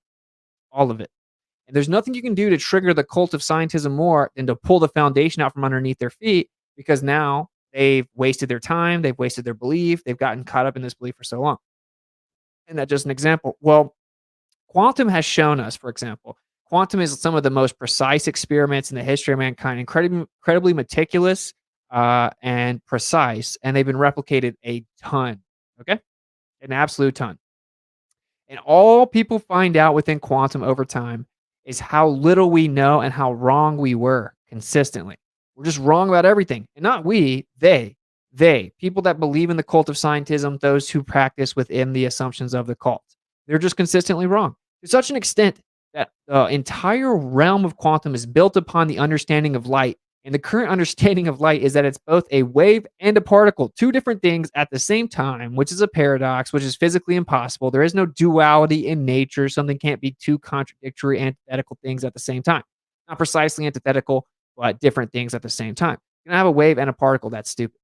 All of it. And there's nothing you can do to trigger the cult of scientism more than to pull the foundation out from underneath their feet because now they've wasted their time, they've wasted their belief, they've gotten caught up in this belief for so long. And that's just an example. Well, quantum has shown us, for example, quantum is some of the most precise experiments in the history of mankind, incredibly meticulous and precise, and they've been replicated a ton, okay? An absolute ton. And all people find out within quantum over time is how little we know and how wrong we were consistently. We're just wrong about everything. And not we, they. People that believe in the cult of scientism, those who practice within the assumptions of the cult. They're just consistently wrong. To such an extent that the entire realm of quantum is built upon the understanding of light And the current understanding of light is that it's both a wave and a particle, two different things at the same time, which is a paradox, which is physically impossible. There is no duality in nature. Something can't be two contradictory, antithetical things at the same time. Not precisely antithetical, but different things at the same time. You can have a wave and a particle. That's stupid.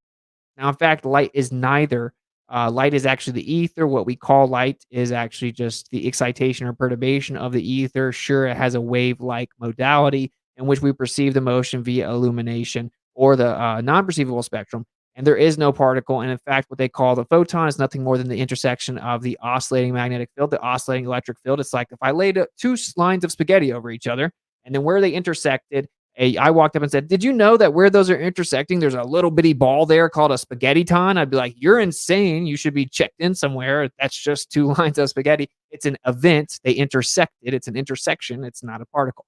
Now, in fact, light is neither. Light is actually the ether. What we call light is actually just the excitation or perturbation of the ether. Sure, it has a wave like modality in which we perceive the motion via illumination or the non perceivable spectrum. And there is no particle. And in fact, what they call the photon is nothing more than the intersection of the oscillating magnetic field, the oscillating electric field. It's like if I laid two lines of spaghetti over each other and then where they intersected, I walked up and said, "Did you know that where those are intersecting, there's a little bitty ball there called a spaghetti-ton?" I'd be like, "You're insane. You should be checked in somewhere. That's just two lines of spaghetti." It's an event. They intersected. It's an intersection. It's not a particle.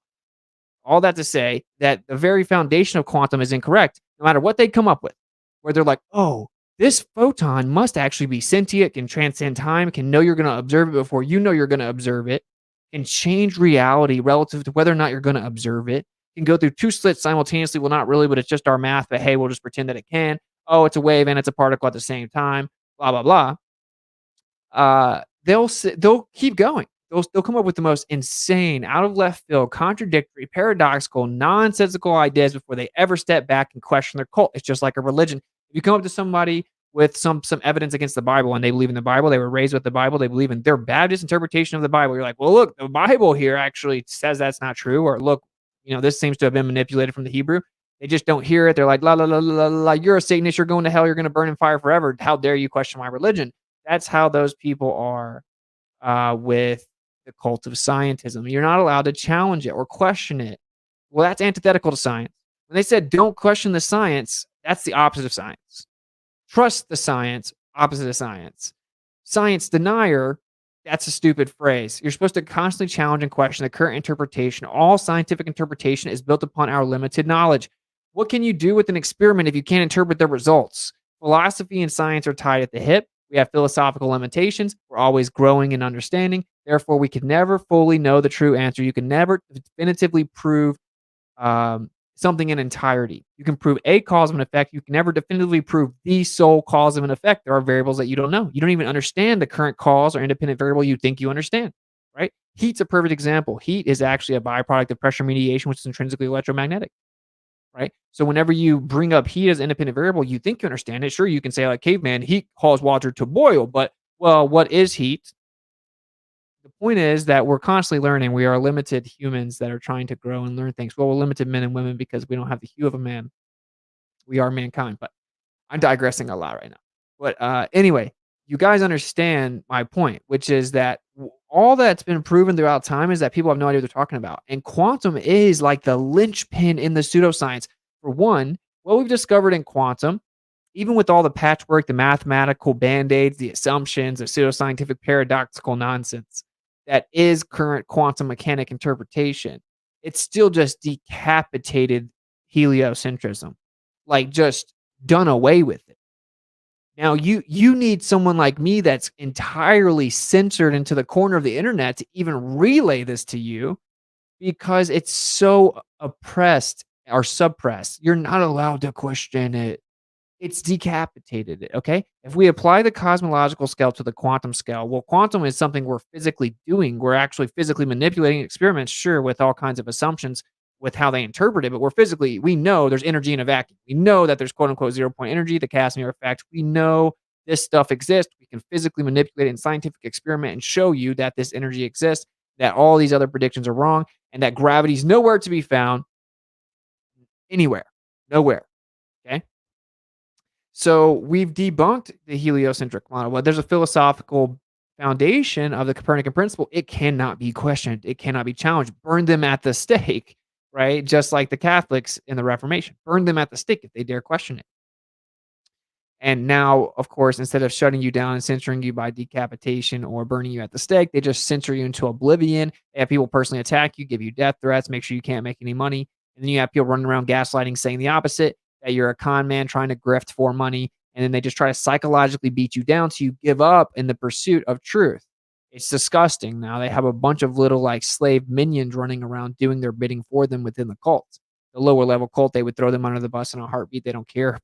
All that to say that the very foundation of quantum is incorrect, no matter what they come up with, where they're like, "Oh, this photon must actually be sentient, can transcend time, can know you're going to observe it before you know you're going to observe it, can change reality relative to whether or not you're going to observe it, can go through two slits simultaneously. Well, not really, but it's just our math. But hey, we'll just pretend that it can. Oh, it's a wave and it's a particle at the same time. Blah blah blah. They'll keep going. They'll come up with the most insane, out of left field, contradictory, paradoxical, nonsensical ideas before they ever step back and question their cult. It's just like a religion. If you come up to somebody with some evidence against the Bible and they believe in the Bible, they were raised with the Bible, they believe in their Baptist interpretation of the Bible. You're like, well, look, the Bible here actually says that's not true, or look, this seems to have been manipulated from the Hebrew. They just don't hear it. They're like, la la la la la. You're a Satanist. You're going to hell. You're going to burn in fire forever. How dare you question my religion? That's how those people are with the cult of scientism. You're not allowed to challenge it or question it. Well, that's antithetical to science. When they said don't question the science, that's the opposite of science. Trust the science, opposite of science. Science denier, that's a stupid phrase. You're supposed to constantly challenge and question the current interpretation. All scientific interpretation is built upon our limited knowledge. What can you do with an experiment if you can't interpret the results? Philosophy and science are tied at the hip. We have philosophical limitations. We're always growing in understanding. Therefore, we can never fully know the true answer. You can never definitively prove something in entirety. You can prove a cause of an effect. You can never definitively prove the sole cause of an effect. There are variables that you don't know. You don't even understand the current cause or independent variable you think you understand, right? Heat's a perfect example. Heat is actually a byproduct of pressure mediation, which is intrinsically electromagnetic, right? So whenever you bring up heat as an independent variable, you think you understand it. Sure, you can say like caveman, heat caused water to boil, but well, what is heat? The point is that we're constantly learning. We are limited humans that are trying to grow and learn things. Well, we're limited men and women because we don't have the hue of a man. We are mankind, but I'm digressing a lot right now. But anyway, you guys understand my point, which is that all that's been proven throughout time is that people have no idea what they're talking about. And quantum is like the linchpin in the pseudoscience. For one, what we've discovered in quantum, even with all the patchwork, the mathematical band-aids, the assumptions, the pseudoscientific paradoxical nonsense that is current quantum mechanic interpretation, it's still just decapitated heliocentrism, like just done away with it. Now you need someone like me that's entirely censored into the corner of the internet to even relay this to you because it's so oppressed or suppressed. You're not allowed to question it. It's decapitated it, okay? If we apply the cosmological scale to the quantum scale, well, quantum is something we're physically doing. We're actually physically manipulating experiments, sure, with all kinds of assumptions with how they interpret it, but we know there's energy in a vacuum. We know that there's quote unquote 0 point energy, the Casimir effect. We know this stuff exists. We can physically manipulate it in scientific experiment and show you that this energy exists, that all these other predictions are wrong, and that gravity's nowhere to be found anywhere. Nowhere. Okay? So we've debunked the heliocentric model. Well, there's a philosophical foundation of the Copernican principle. It cannot be questioned. It cannot be challenged. Burn them at the stake, right? Just like the Catholics in the Reformation. Burn them at the stake if they dare question it. And now, of course, instead of shutting you down and censoring you by decapitation or burning you at the stake, they just censor you into oblivion. They have people personally attack you, give you death threats, make sure you can't make any money. And then you have people running around gaslighting, saying the opposite, that you're a con man trying to grift for money. And then they just try to psychologically beat you down so you give up in the pursuit of truth. It's disgusting. Now they have a bunch of little like slave minions running around doing their bidding for them within the cult. the lower level cult, they would throw them under the bus in a heartbeat. They don't care.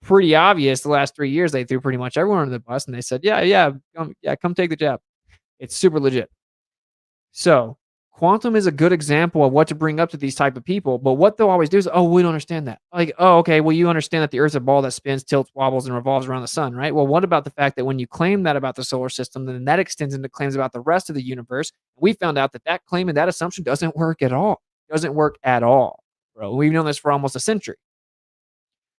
Pretty obvious. The last 3 years, they threw pretty much everyone under the bus, and they said, yeah, come take the jab. It's super legit. So, quantum is a good example of what to bring up to these type of people, but what they'll always do is, "Oh, we don't understand that." Like, "Oh, okay, well, you understand that the Earth's a ball that spins, tilts, wobbles, and revolves around the sun, right? Well, what about the fact that when you claim that about the solar system, then that extends into claims about the rest of the universe?" We found out that that claim and that assumption doesn't work at all. Doesn't work at all, bro. We've known this for almost a century.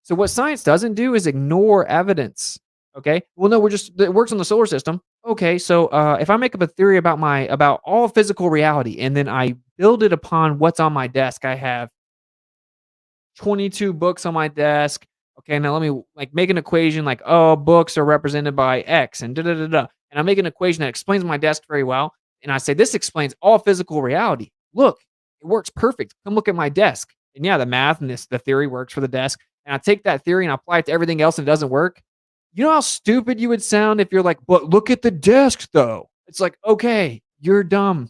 So what science doesn't do is ignore evidence. Okay. Well, no, it works on the solar system. Okay. So if I make up a theory about all physical reality and then I build it upon what's on my desk, I have 22 books on my desk. Okay, now let me like make an equation like, oh, books are represented by X and da da da da. And I make an equation that explains my desk very well. And I say, this explains all physical reality. Look, it works perfect. Come look at my desk. And yeah, the math and the theory works for the desk. And I take that theory and I apply it to everything else and it doesn't work. You know how stupid you would sound if you're like, but look at the desk though. It's like, okay, you're dumb.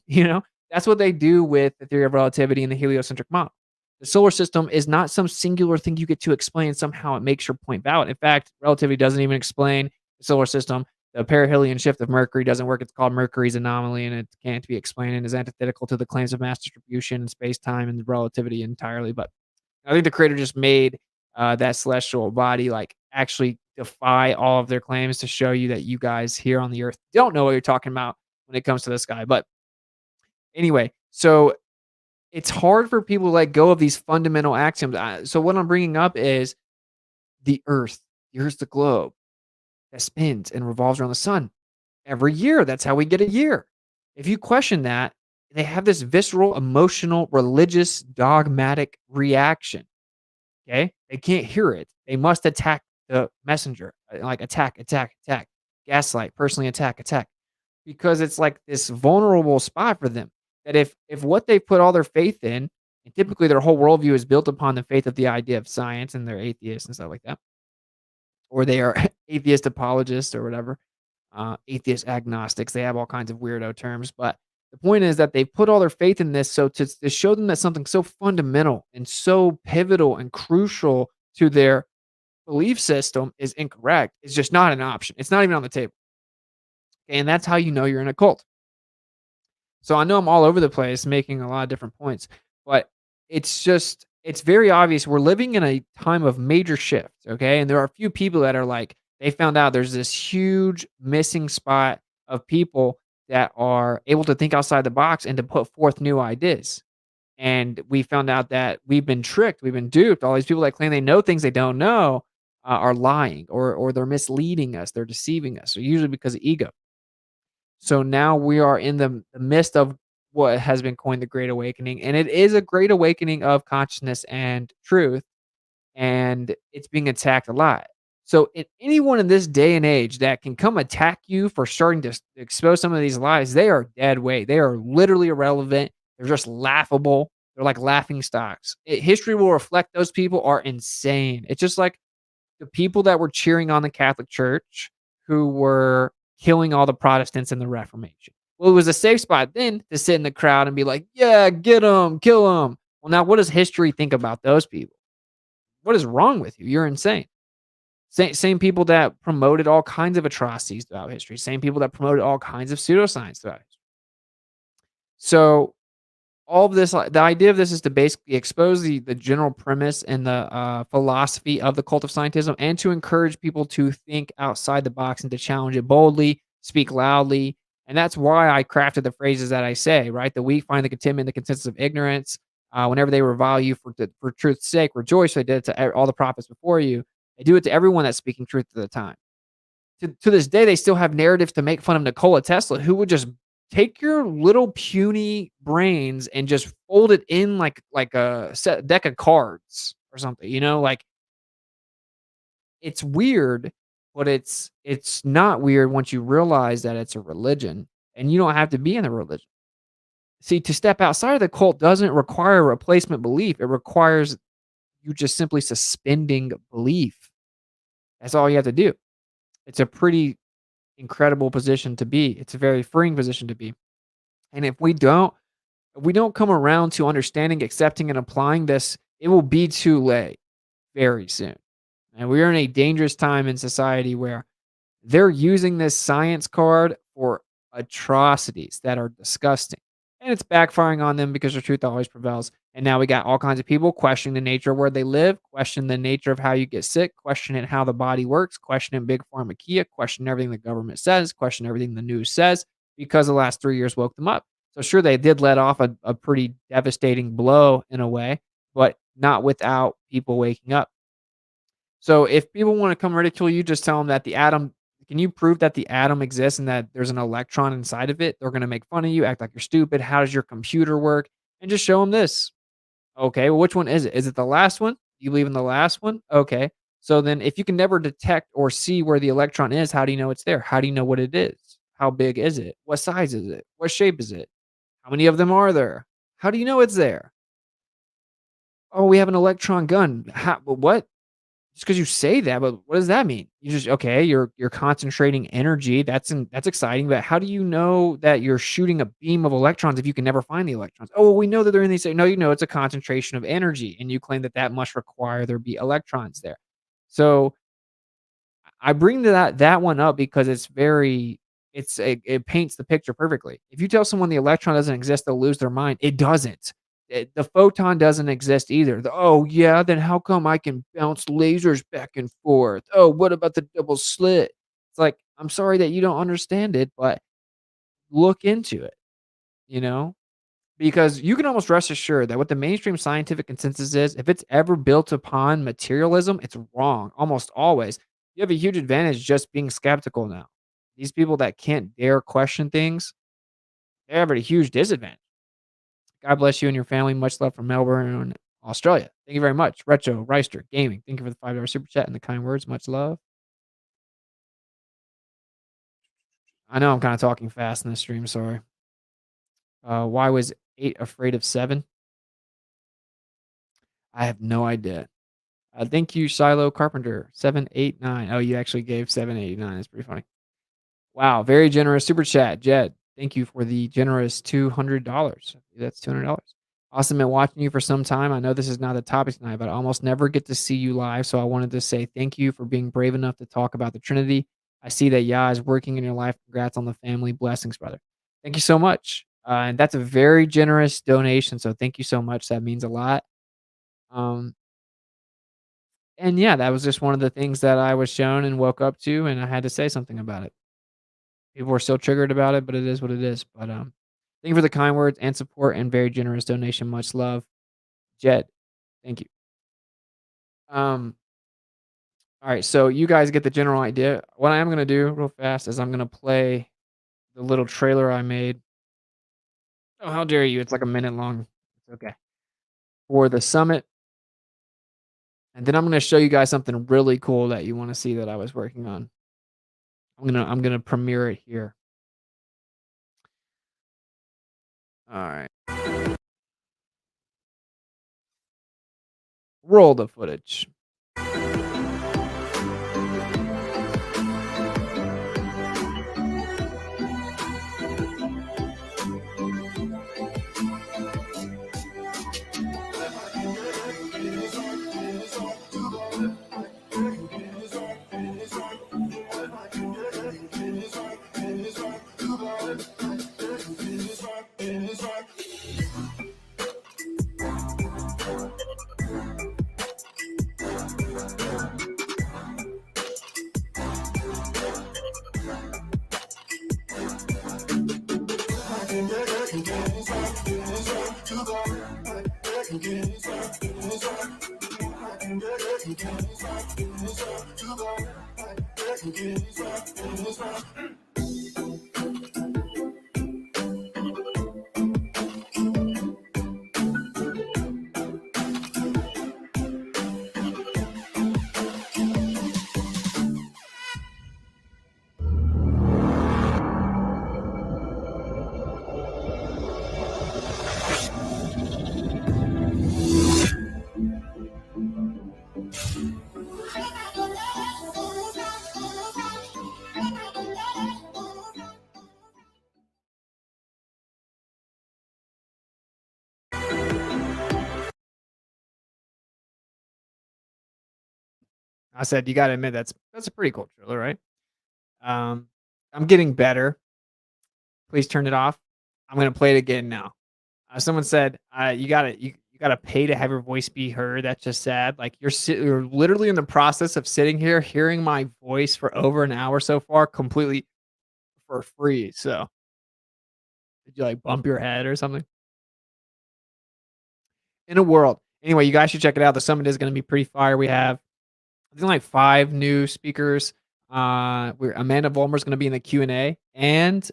That's what they do with the theory of relativity and the heliocentric model. The solar system is not some singular thing you get to explain. Somehow it makes your point valid. In fact, relativity doesn't even explain the solar system. The perihelion shift of Mercury doesn't work. It's called Mercury's anomaly, and it can't be explained and is antithetical to the claims of mass distribution and space time and relativity entirely. But I think the creator just made that celestial body like actually defy all of their claims to show you that you guys here on the earth don't know what you're talking about when it comes to the sky. But anyway, so it's hard for people to let go of these fundamental axioms. So what I'm bringing up is the Earth. The Earth's the globe that spins and revolves around the sun every year. That's how we get a year. If you question that, they have this visceral, emotional, religious, dogmatic reaction. Okay, they can't hear it. They must attack the messenger, like attack, attack, attack, gaslight, personally attack, attack, because it's like this vulnerable spot for them that if what they put all their faith in, and typically their whole worldview is built upon the faith of the idea of science, and they're atheists and stuff like that, or they are atheist apologists or whatever, atheist agnostics. They have all kinds of weirdo terms, but the point is that they put all their faith in this. So to show them that something so fundamental and so pivotal and crucial to their belief system is incorrect, it's just not an option. It's not even on the table. Okay, and that's how you know you're in a cult. So I know I'm all over the place making a lot of different points, but it's very obvious we're living in a time of major shift, okay? And there are a few people that are like they found out there's this huge missing spot of people that are able to think outside the box and to put forth new ideas. And we found out that we've been tricked, we've been duped. All these people that claim they know things they don't know are lying or they're misleading us, they're deceiving us, so usually because of ego. So now we are in the midst of what has been coined the Great Awakening, and it is a great awakening of consciousness and truth, and it's being attacked a lot. So, anyone in this day and age that can come attack you for starting to expose some of these lies, they are dead weight. They are literally irrelevant. They're just laughable. They're like laughing stocks. History will reflect those people are insane. It's just like the people that were cheering on the Catholic Church who were killing all the Protestants in the Reformation. Well, it was a safe spot then to sit in the crowd and be like, yeah, get them, kill them. Well, now what does history think about those people? What is wrong with you? You're insane. Same people that promoted all kinds of atrocities throughout history. Same people that promoted all kinds of pseudoscience throughout history. So all of this, the idea of this is to basically expose the general premise and the philosophy of the cult of scientism and to encourage people to think outside the box and to challenge it boldly, speak loudly. And that's why I crafted the phrases that I say, right? The weak find the contentment, the consensus of ignorance. Whenever they revile you for truth's sake, rejoice. They did it to all the prophets before you. They do it to everyone that's speaking truth at the time. To this day, they still have narratives to make fun of Nikola Tesla, who would just take your little puny brains and just fold it in like a deck of cards or something. Like it's weird, but it's not weird once you realize that it's a religion and you don't have to be in a religion. See, to step outside of the cult doesn't require a replacement belief. It requires you just simply suspending belief. That's all you have to do. It's a pretty incredible position to be. It's a very freeing position to be. And if we don't come around to understanding, accepting, and applying this it will be too late very soon. And we are in a dangerous time in society where they're using this science card for atrocities that are disgusting. And it's backfiring on them because the truth always prevails. And now we got all kinds of people questioning the nature of where they live, questioning the nature of how you get sick, questioning how the body works, questioning big pharma, questioning everything the government says, questioning everything the news says, because the last 3 years woke them up. So sure, they did let off a pretty devastating blow in a way, but not without people waking up. So if people wanna come ridicule you, just tell them that the atom can you prove that the atom exists and that there's an electron inside of it? They're gonna make fun of you, act like you're stupid. How does your computer work? And just show them this. Okay, well, which one is it? Is it the last one? You believe in the last one? Okay. So then if you can never detect or see where the electron is, how do you know it's there? How do you know what it is? How big is it? What size is it? What shape is it? How many of them are there? How do you know it's there? Oh, we have an electron gun. How, what? Just because you say that, but what does that mean? You just okay, you're concentrating energy, that's exciting, but how do you know that you're shooting a beam of electrons if you can never find the electrons? "Oh, well, we know that they're in these." No, you know it's a concentration of energy, and you claim that that must require there be electrons there. So, I bring that one up because it paints the picture perfectly. If you tell someone the electron doesn't exist, they'll lose their mind. It doesn't. The photon doesn't exist either. "Oh, yeah, then how come I can bounce lasers back and forth? Oh, what about the double slit?" It's like, I'm sorry that you don't understand it, but look into it, you know? Because you can almost rest assured that what the mainstream scientific consensus is, if it's ever built upon materialism, it's wrong, almost always. You have a huge advantage just being skeptical now. These people that can't dare question things, they have a huge disadvantage. God bless you and your family. Much love from Melbourne, Australia. Thank you very much. Retro, Reister, Gaming. Thank you for the $5 super chat and the kind words. Much love. I know I'm kind of talking fast in this stream. Sorry. Why was 8 afraid of 7? I have no idea. Thank you, Silo Carpenter. 789. Oh, you actually gave 789. That's pretty funny. Wow, very generous super chat, Jed. Thank you for the generous $200. That's $200. Awesome been watching you for some time. I know this is not the topic tonight, but I almost never get to see you live. So I wanted to say thank you for being brave enough to talk about the Trinity. I see that Yah is working in your life. Congrats on the family. Blessings, brother. Thank you so much. And that's a very generous donation. So thank you so much. That means a lot. Um, and yeah, that was just one of the things that I was shown and woke up to, and I had to say something about it. People are still triggered about it, but it is what it is. But thank you for the kind words and support and very generous donation. Much love, Jed. Thank you. All right, so you guys get the general idea. What I am gonna do real fast is I'm gonna play the little trailer I made. Oh, how dare you! It's like a minute long. It's okay. For the summit, and then I'm gonna show you guys something really cool that you want to see that I was working on. I'm gonna premiere it here. All right. Roll the footage. I said, you gotta admit that's a pretty cool trailer, right? Um, I'm getting better. Please turn it off. I'm gonna play it again now. Someone said, you gotta pay to have your voice be heard. That's just sad. Like you're literally in the process of sitting here hearing my voice for over an hour so far, completely for free. So did you like bump your head or something? In a world. Anyway, you guys should check it out. The summit is gonna be pretty fire. We have I think like 5 new speakers. Where Amanda Vollmer's gonna be in the Q&A, and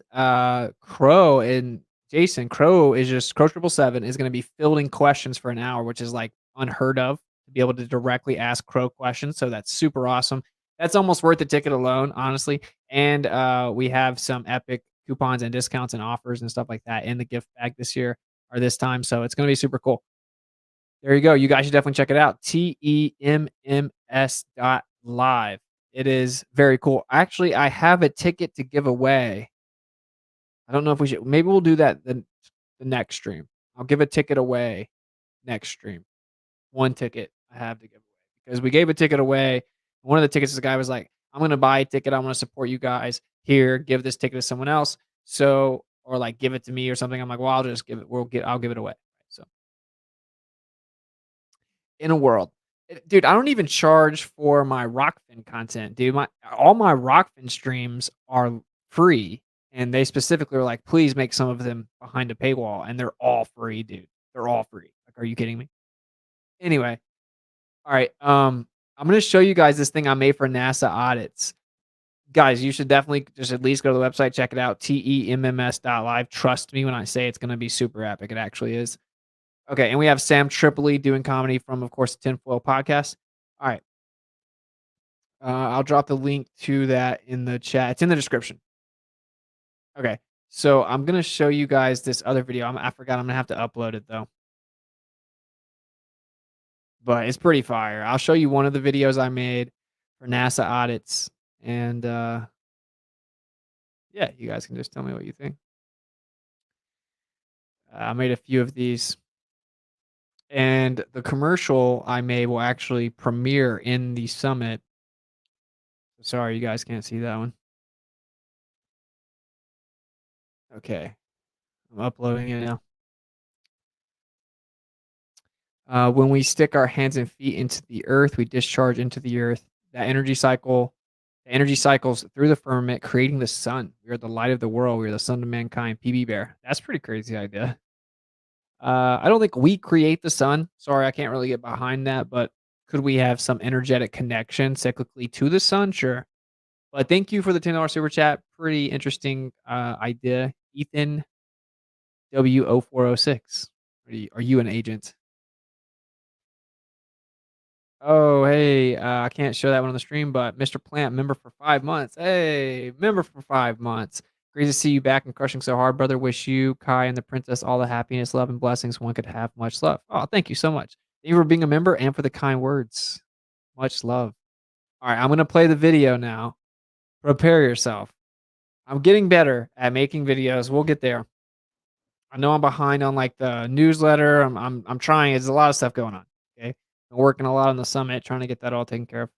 Crow and Jason. Crow 777 is gonna be fielding questions for an hour, which is, like, unheard of to be able to directly ask Crow questions, so that's super awesome. That's almost worth the ticket alone, honestly, and, we have some epic coupons and discounts and offers and stuff like that in the gift bag this year or this time, so it's gonna be super cool. There you go. You guys should definitely check it out. TEMMS.live. It is very cool. Actually, I have a ticket to give away. I don't know if we should. Maybe we'll do that the next stream. I'll give a ticket away next stream. One ticket I have to give away because we gave a ticket away. One of the tickets, the guy was like, "I'm going to buy a ticket. I want to support you guys. Here, give this ticket to someone else." So, or like give it to me or something. I'm like, "Well, I'll just give it. I'll give it away." So in a world. Dude, I don't even charge for my Rockfin content, dude. All my Rockfin streams are free, and they specifically are like, "Please make some of them behind a paywall," and they're all free, dude. They're all free. Like, are you kidding me? Anyway, all right, I'm gonna show you guys this thing I made for NASA audits. Guys, you should definitely just at least go to the website, check it out, temms.live. Trust me when I say it's gonna be super epic. It actually is. Okay, and we have Sam Tripoli doing comedy from, of course, the Tinfoil Podcast. All right. I'll drop the link to that in the chat. It's in the description. Okay, so I'm gonna show you guys this other video. I forgot I'm gonna have to upload it though, but it's pretty fire. I'll show you one of the videos I made for NASA audits, and yeah, you guys can just tell me what you think. I made a few of these. And the commercial I made will actually premiere in the summit. Sorry, you guys can't see that one. Okay, I'm uploading it now. When we stick our hands and feet into the earth, we discharge into the earth. The energy cycles through the firmament, creating the sun. We are the light of the world. We are the sun of mankind. PB Bear. That's a pretty crazy idea. I don't think we create the sun. Sorry, I can't really get behind that, but could we have some energetic connection cyclically to the sun? Sure. But thank you for the $10 super chat. Pretty interesting idea. Ethan W0406. Are you an agent? Oh, hey, I can't show that one on the stream, but Mr. Plant, member for 5 months. Hey, member for 5 months. Great to see you back and crushing so hard, brother. Wish you, Kai, and the princess all the happiness, love, and blessings one could have. Much love. Oh, thank you so much. Thank you for being a member and for the kind words. Much love. All right, I'm going to play the video now. Prepare yourself. I'm getting better at making videos. We'll get there. I know I'm behind on like the newsletter. I'm trying. There's a lot of stuff going on. Okay. Been working a lot on the summit, trying to get that all taken care of.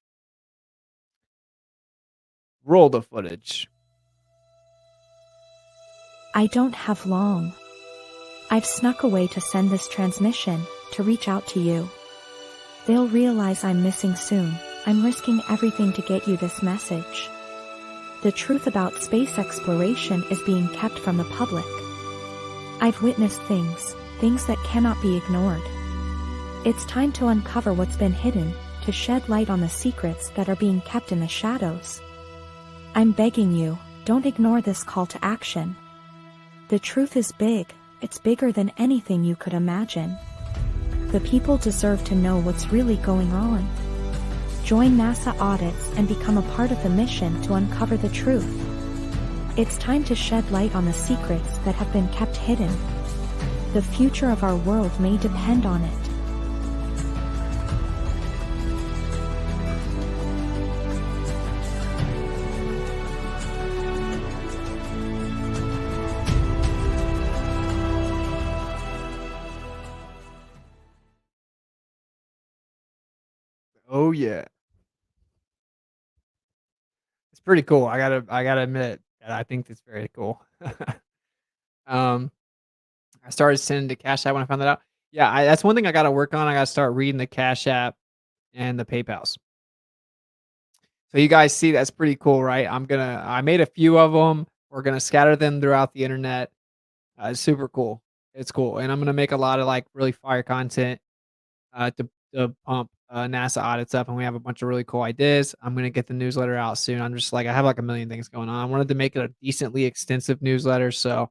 Roll the footage. I don't have long. I've snuck away to send this transmission, to reach out to you. They'll realize I'm missing soon. I'm risking everything to get you this message. The truth about space exploration is being kept from the public. I've witnessed things that cannot be ignored. It's time to uncover what's been hidden, to shed light on the secrets that are being kept in the shadows. I'm begging you, don't ignore this call to action. The truth is big, it's bigger than anything you could imagine. The people deserve to know what's really going on. Join NASA audits and become a part of the mission to uncover the truth. It's time to shed light on the secrets that have been kept hidden. The future of our world may depend on it. Oh, yeah. It's pretty cool. I gotta admit that I think it's very cool. Um, I started sending to Cash App when I found that out. Yeah, that's one thing I gotta work on. I gotta start reading the Cash App and the PayPals. So you guys see that's pretty cool, right? I made a few of them. We're gonna scatter them throughout the internet. It's super cool. It's cool, and I'm gonna make a lot of like really fire content to pump NASA audits up, and we have a bunch of really cool ideas. I'm gonna get the newsletter out soon. I'm just like I have like a million things going on. I wanted to make it a decently extensive newsletter, so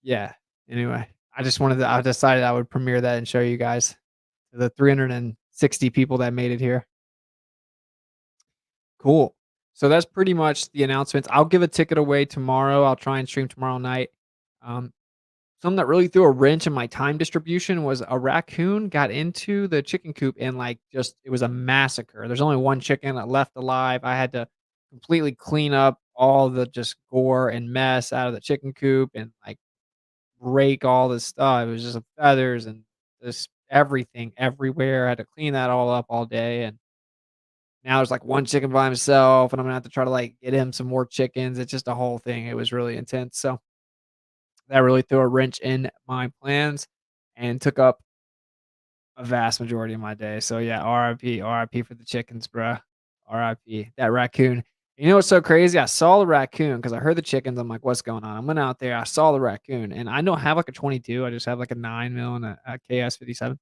yeah. Anyway, I decided I would premiere that and show you guys the 360 people that made it here. Cool. So that's pretty much the announcements. I'll give a ticket away tomorrow. I'll try and stream tomorrow night. Um, Something that really threw a wrench in my time distribution was a raccoon got into the chicken coop and like just it was a massacre. There's only one chicken that left alive. I had to completely clean up all the just gore and mess out of the chicken coop and like rake all this stuff. It was just feathers and just everything everywhere. I had to clean that all up all day and now there's like one chicken by himself and I'm gonna have to try to like get him some more chickens. It's just a whole thing. It was really intense. So that really threw a wrench in my plans and took up a vast majority of my day. So yeah, RIP for the chickens, bruh. RIP. That raccoon. You know what's so crazy? I saw the raccoon because I heard the chickens. I'm like, what's going on? I went out there, I saw the raccoon, and I don't have like a 22. I just have like a 9 mil and a KS 57.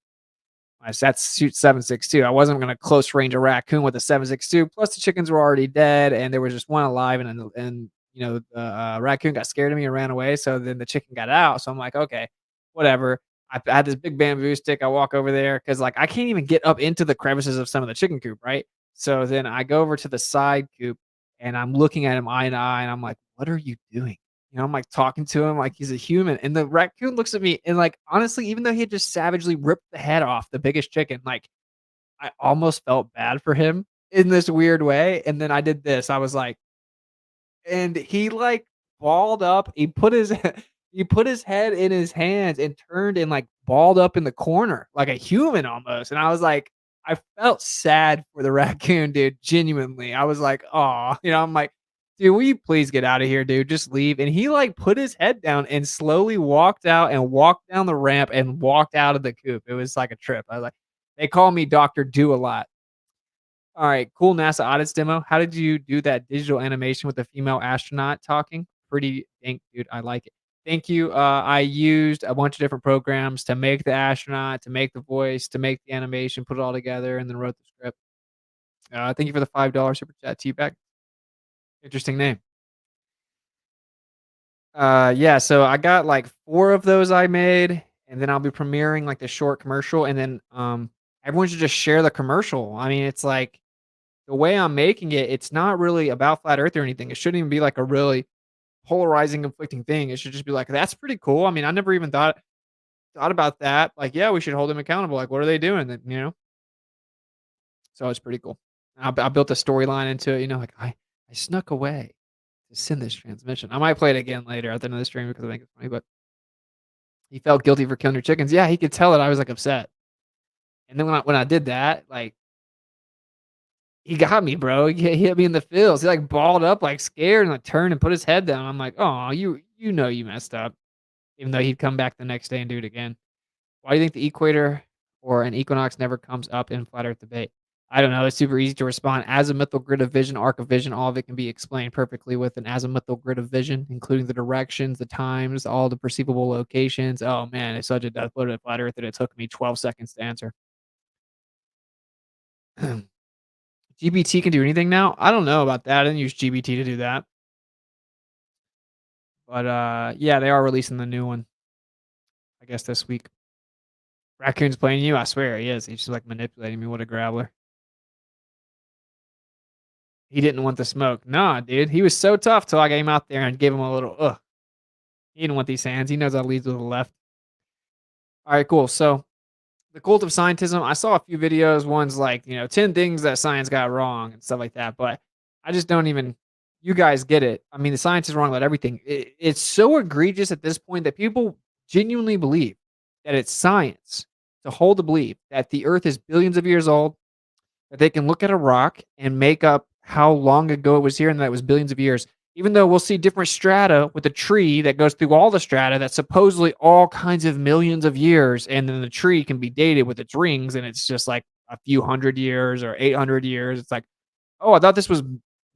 That's shoot 7.62. I wasn't gonna close range a raccoon with a 7.62. Plus the chickens were already dead, and there was just one alive, and you know the raccoon got scared of me and ran away. So then the chicken got out. So I'm like, okay, whatever. I had this big bamboo stick. I walk over there because like I can't even get up into the crevices of some of the chicken coop, right? So then I go over to the side coop and I'm looking at him eye to eye, and I'm like, what are you doing? You know, I'm like talking to him like he's a human. And the raccoon looks at me and like honestly, even though he had just savagely ripped the head off the biggest chicken, like I almost felt bad for him in this weird way. And then I did this. I was like, and he like balled up. He put his he put his head in his hands and turned and like balled up in the corner like a human almost. And I was like, I felt sad for the raccoon, dude. Genuinely, I was like, oh, you know, I'm like, dude, will you please get out of here, dude? Just leave. And he like put his head down and slowly walked out and walked down the ramp and walked out of the coop. It was like a trip. I was like, they call me Doctor Do a lot. All right, cool NASA audits demo. How did you do that digital animation with the female astronaut talking? Pretty dang, dude. I like it. Thank you. I used a bunch of different programs to make the astronaut, to make the voice, to make the animation, put it all together, and then wrote the script. Thank you for the $5 super chat. T-Back. Interesting name. Yeah, so I got like 4 of those I made, and then I'll be premiering like the short commercial, and then everyone should just share the commercial. I mean, it's like the way I'm making it, it's not really about flat earth or anything. It shouldn't even be like a really polarizing, conflicting thing. It should just be like, that's pretty cool. I mean, I never even thought about that. Like, yeah, we should hold them accountable. Like, what are they doing? That you know? So it's pretty cool. I built a storyline into it. You know, like I snuck away to send this transmission. I might play it again later at the end of the stream because I think it's funny. But he felt guilty for killing your chickens. Yeah, he could tell it. I was like upset. And then when I did that, like he got me, bro. He hit me in the feels. He like balled up, like scared, and like turned and put his head down. I'm like, oh, you know you messed up. Even though he'd come back the next day and do it again. Why do you think the equator or an equinox never comes up in flat Earth debate? I don't know. It's super easy to respond. Azimuthal grid of vision, arc of vision, all of it can be explained perfectly with an azimuthal grid of vision, including the directions, the times, all the perceivable locations. Oh man, it's such a death blow to flat Earth that it took me 12 seconds to answer. GBT can do anything now? I don't know about that. I didn't use GBT to do that. But yeah, they are releasing the new one. I guess this week. Raccoon's playing you? I swear he is. He's just like manipulating me. What a grabbler. He didn't want the smoke. Nah, dude. He was so tough till I came out there and gave him a little ugh. He didn't want these hands. He knows I lead with the left. All right, cool. So the cult of scientism, I saw a few videos. One's like, 10 things that science got wrong and stuff like that. But I just don't even, you guys get it. I mean, the science is wrong about everything. It's so egregious at this point that people genuinely believe that it's science to hold the belief that the earth is billions of years old, that they can look at a rock and make up how long ago it was here and that it was billions of years. Even though we'll see different strata with a tree that goes through all the strata that's supposedly all kinds of millions of years, and then the tree can be dated with its rings, and it's just like a few hundred years or 800 years. It's like, oh, I thought this was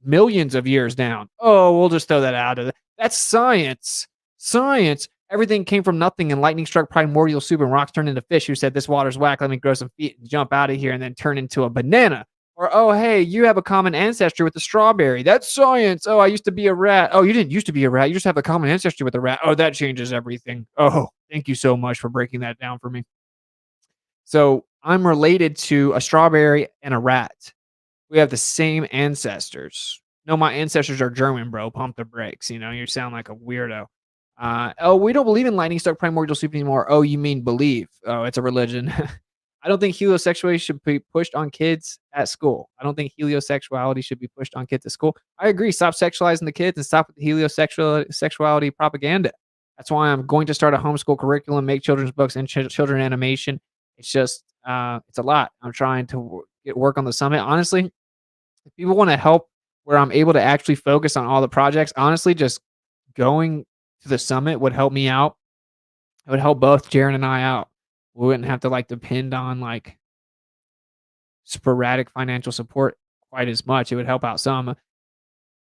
millions of years down. Oh, we'll just throw that out of it. That's science. Science. Everything came from nothing, and lightning struck primordial soup, and rocks turned into fish who said, "This water's whack. Let me grow some feet and jump out of here," and then turn into a banana. Or, oh, hey, you have a common ancestry with a strawberry. That's science. Oh, I used to be a rat. Oh, you didn't used to be a rat. You just have a common ancestry with a rat. Oh, that changes everything. Oh, thank you so much for breaking that down for me. So I'm related to a strawberry and a rat. We have the same ancestors. No, my ancestors are German, bro. Pump the brakes. You sound like a weirdo. Oh, we don't believe in lightning struck primordial soup anymore. Oh, you mean believe? Oh, it's a religion. I don't think heliosexuality should be pushed on kids at school. I don't think heliosexuality should be pushed on kids at school. I agree. Stop sexualizing the kids and stop with the sexuality propaganda. That's why I'm going to start a homeschool curriculum, make children's books and children animation. It's just, it's a lot. I'm trying to get work on the summit. Honestly, if people want to help where I'm able to actually focus on all the projects, honestly, just going to the summit would help me out. It would help both Jaren and I out. We wouldn't have to depend on sporadic financial support quite as much. It would help out some.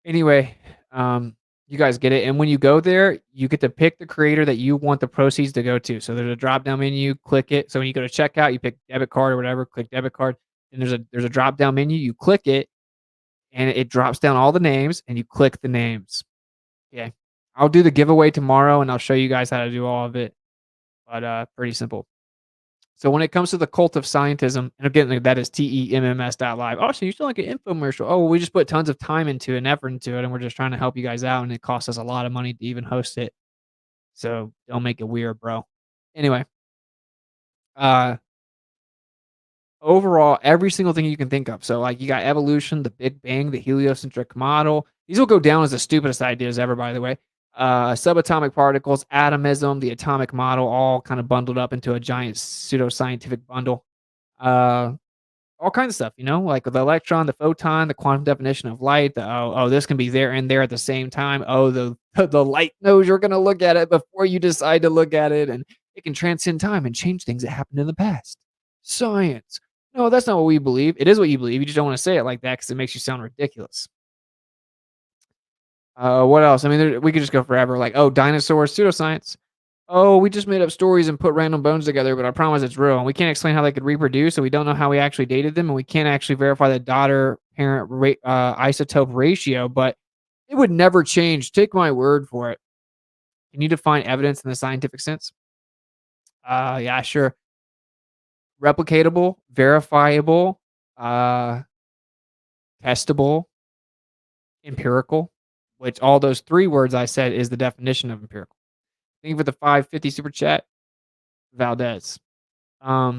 Anyway, you guys get it. And when you go there, you get to pick the creator that you want the proceeds to go to. So there's a drop down menu, click it. So when you go to checkout, you pick debit card or whatever, click debit card. And there's a drop down menu, you click it, and it drops down all the names, and you click the names. Okay. I'll do the giveaway tomorrow, and I'll show you guys how to do all of it. But pretty simple. So when it comes to the cult of scientism, and again, that is TEMMS.live. Oh, so you still like an infomercial? Oh, well, we just put tons of time into it and effort into it, and we're just trying to help you guys out, and it costs us a lot of money to even host it. So don't make it weird, bro. Anyway, overall, every single thing you can think of. So you got evolution, the Big Bang, the heliocentric model. These will go down as the stupidest ideas ever, by the way. Subatomic particles, atomism, the atomic model, all kind of bundled up into a giant pseudoscientific bundle. All kinds of stuff, like the electron, the photon, the quantum definition of light. This can be there and there at the same time. Oh, the light knows you're going to look at it before you decide to look at it, and it can transcend time and change things that happened in the past. Science. No, that's not what we believe. It is what you believe. You just don't want to say it like that because it makes you sound ridiculous. What else? I mean, we could just go forever. Dinosaurs, pseudoscience. Oh, we just made up stories and put random bones together, but I promise it's real. And we can't explain how they could reproduce, and we don't know how we actually dated them, and we can't actually verify the daughter-parent isotope ratio, but it would never change. Take my word for it. Can you define evidence in the scientific sense? Yeah, sure. Replicatable, verifiable, testable, empirical, which all those three words I said is the definition of empirical. Thank you for the 550 super chat, Valdez. Yeah,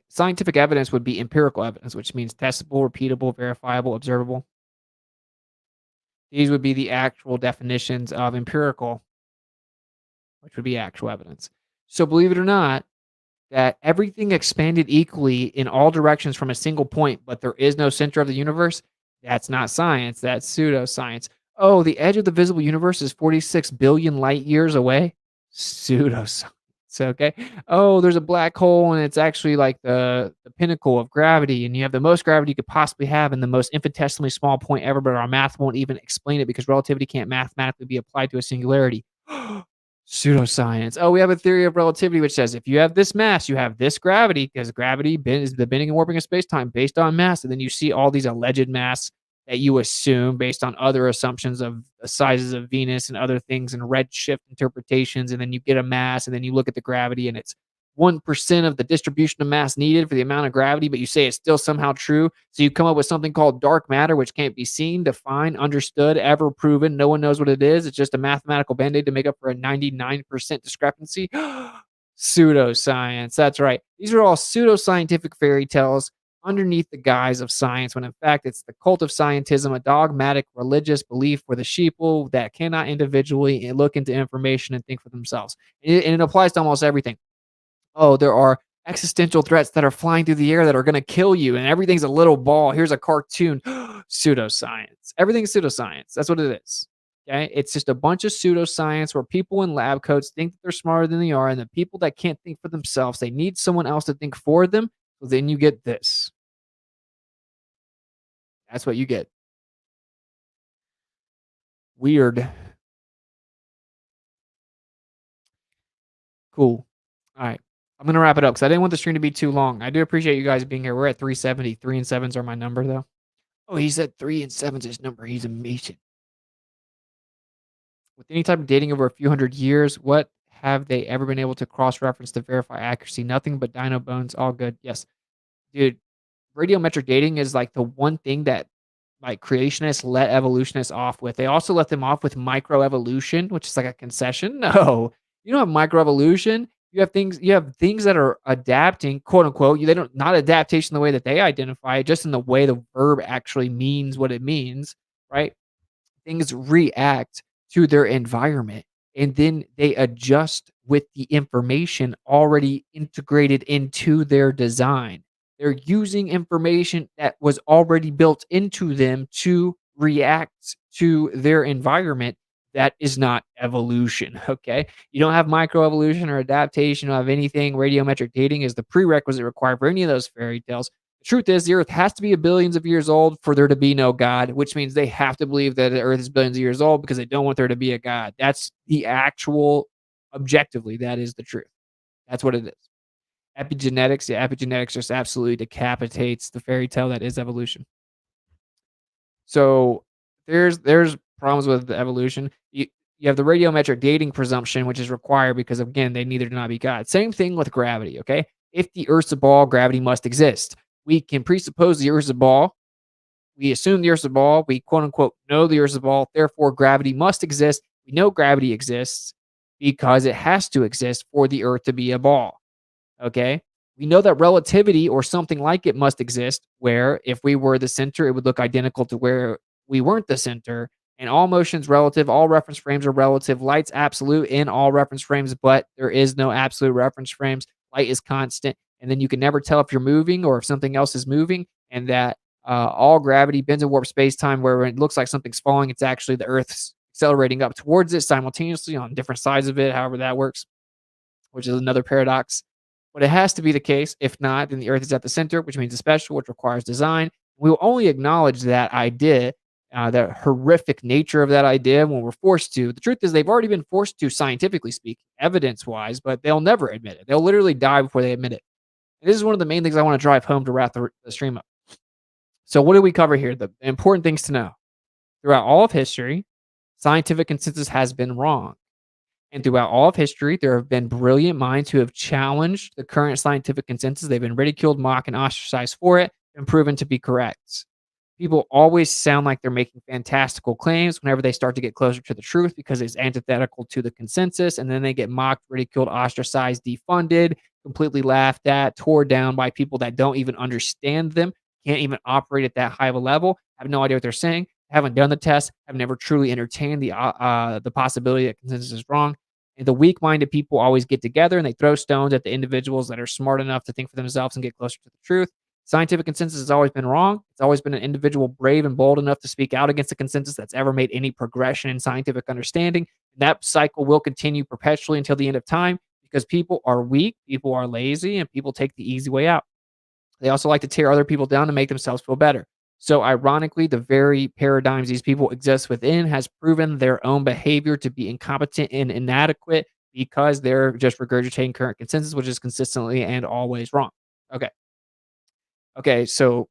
scientific evidence would be empirical evidence, which means testable, repeatable, verifiable, observable. These would be the actual definitions of empirical, which would be actual evidence. So believe it or not, that everything expanded equally in all directions from a single point, but there is no center of the universe, that's not science, that's pseudoscience. Oh, the edge of the visible universe is 46 billion light years away? Pseudoscience, okay? Oh, there's a black hole, and it's actually the pinnacle of gravity, and you have the most gravity you could possibly have in the most infinitesimally small point ever, but our math won't even explain it because relativity can't mathematically be applied to a singularity. Pseudoscience. Oh, we have a theory of relativity which says if you have this mass, you have this gravity, because gravity is the bending and warping of space-time based on mass. And then you see all these alleged mass that you assume based on other assumptions of the sizes of Venus and other things and redshift interpretations. And then you get a mass, and then you look at the gravity, and it's 1% of the distribution of mass needed for the amount of gravity, but you say it's still somehow true. So you come up with something called dark matter, which can't be seen, defined, understood, ever proven. No one knows what it is. It's just a mathematical band-aid to make up for a 99% discrepancy. Pseudoscience. That's right. These are all pseudoscientific fairy tales underneath the guise of science, when in fact it's the cult of scientism, a dogmatic religious belief for the sheeple that cannot individually look into information and think for themselves. And it applies to almost everything. Oh, there are existential threats that are flying through the air that are going to kill you, and everything's a little ball. Here's a cartoon. Pseudoscience. Everything's pseudoscience. That's what it is. Okay, it's just a bunch of pseudoscience where people in lab coats think that they're smarter than they are, and the people that can't think for themselves, they need someone else to think for them. So then you get this. That's what you get. Weird. Cool. All right. I'm gonna wrap it up because I didn't want the stream to be too long. I do appreciate you guys being here. We're at 370. 3 and 7s are my number though. Oh, he said 3 and 7's his number. He's amazing. With any type of dating over a few hundred years, what have they ever been able to cross-reference to verify accuracy? Nothing but dino bones. All good. Yes, dude. Radiometric dating is like the one thing that like creationists let evolutionists off with. They also let them off with microevolution, which is like a concession. No, you don't have microevolution. You have things that are adapting, quote unquote. They don't not adaptation the way that they identify it, just in the way the verb actually means what it means, right? Things react to their environment and then they adjust with the information already integrated into their design. They're using information that was already built into them to react to their environment. That is not evolution. Okay. You don't have microevolution or adaptation. You don't have anything. Radiometric dating is the prerequisite required for any of those fairy tales. The truth is, the Earth has to be billions of years old for there to be no God, which means they have to believe that the Earth is billions of years old because they don't want there to be a God. That's the actual, objectively, that is the truth. That's what it is. Epigenetics, yeah, epigenetics just absolutely decapitates the fairy tale that is evolution. So there's problems with the evolution. You have the radiometric dating presumption, which is required because again, they neither do not be God. Same thing with gravity. Okay, if the Earth's a ball, gravity must exist. We can presuppose the Earth's a ball. We assume the Earth's a ball. We quote unquote know the Earth's a ball. Therefore, gravity must exist. We know gravity exists because it has to exist for the Earth to be a ball. Okay. We know that relativity or something like it must exist, where if we were the center, it would look identical to where we weren't the center. And all motion's relative, all reference frames are relative. Light's absolute in all reference frames, but there is no absolute reference frames. Light is constant. And then you can never tell if you're moving or if something else is moving. And that all gravity bends in warp space time, where it looks like something's falling, it's actually the Earth's accelerating up towards it simultaneously on different sides of it, however that works, which is another paradox. But it has to be the case. If not, then the Earth is at the center, which means it's special, which requires design. We will only acknowledge that idea, the horrific nature of that idea when we're forced to. The truth is they've already been forced to, scientifically speaking, evidence-wise, but they'll never admit it. They'll literally die before they admit it. And this is one of the main things I want to drive home to wrap the stream up. So what do we cover here? The important things to know. Throughout all of history, scientific consensus has been wrong. And throughout all of history, there have been brilliant minds who have challenged the current scientific consensus. They've been ridiculed, mocked, and ostracized for it and proven to be correct. People always sound like they're making fantastical claims whenever they start to get closer to the truth because it's antithetical to the consensus. And then they get mocked, ridiculed, ostracized, defunded, completely laughed at, tore down by people that don't even understand them, can't even operate at that high of a level, have no idea what they're saying, haven't done the test, have never truly entertained the possibility that consensus is wrong. And the weak-minded people always get together and they throw stones at the individuals that are smart enough to think for themselves and get closer to the truth. Scientific consensus has always been wrong. It's always been an individual brave and bold enough to speak out against a consensus that's ever made any progression in scientific understanding. And that cycle will continue perpetually until the end of time because people are weak, people are lazy, and people take the easy way out. They also like to tear other people down to make themselves feel better. So ironically, the very paradigms these people exist within has proven their own behavior to be incompetent and inadequate because they're just regurgitating current consensus, which is consistently and always wrong. Okay, so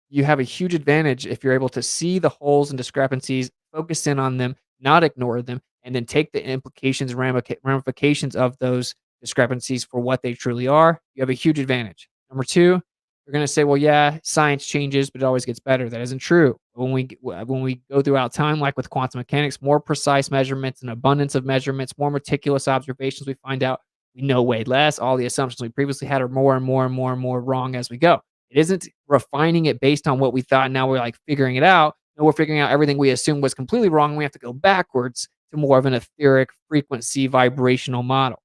you have a huge advantage if you're able to see the holes and discrepancies, focus in on them, not ignore them, and then take the implications, ramifications of those discrepancies for what they truly are. You have a huge advantage. Number two, you're going to say, well, yeah, science changes, but it always gets better. That isn't true. When we go throughout time, like with quantum mechanics, more precise measurements, an abundance of measurements, more meticulous observations, we find out we know way less. All the assumptions we previously had are more and more and more and more wrong as we go. It isn't refining it based on what we thought. Now we're like figuring it out. No, we're figuring out everything we assumed was completely wrong. We have to go backwards to more of an etheric frequency vibrational model.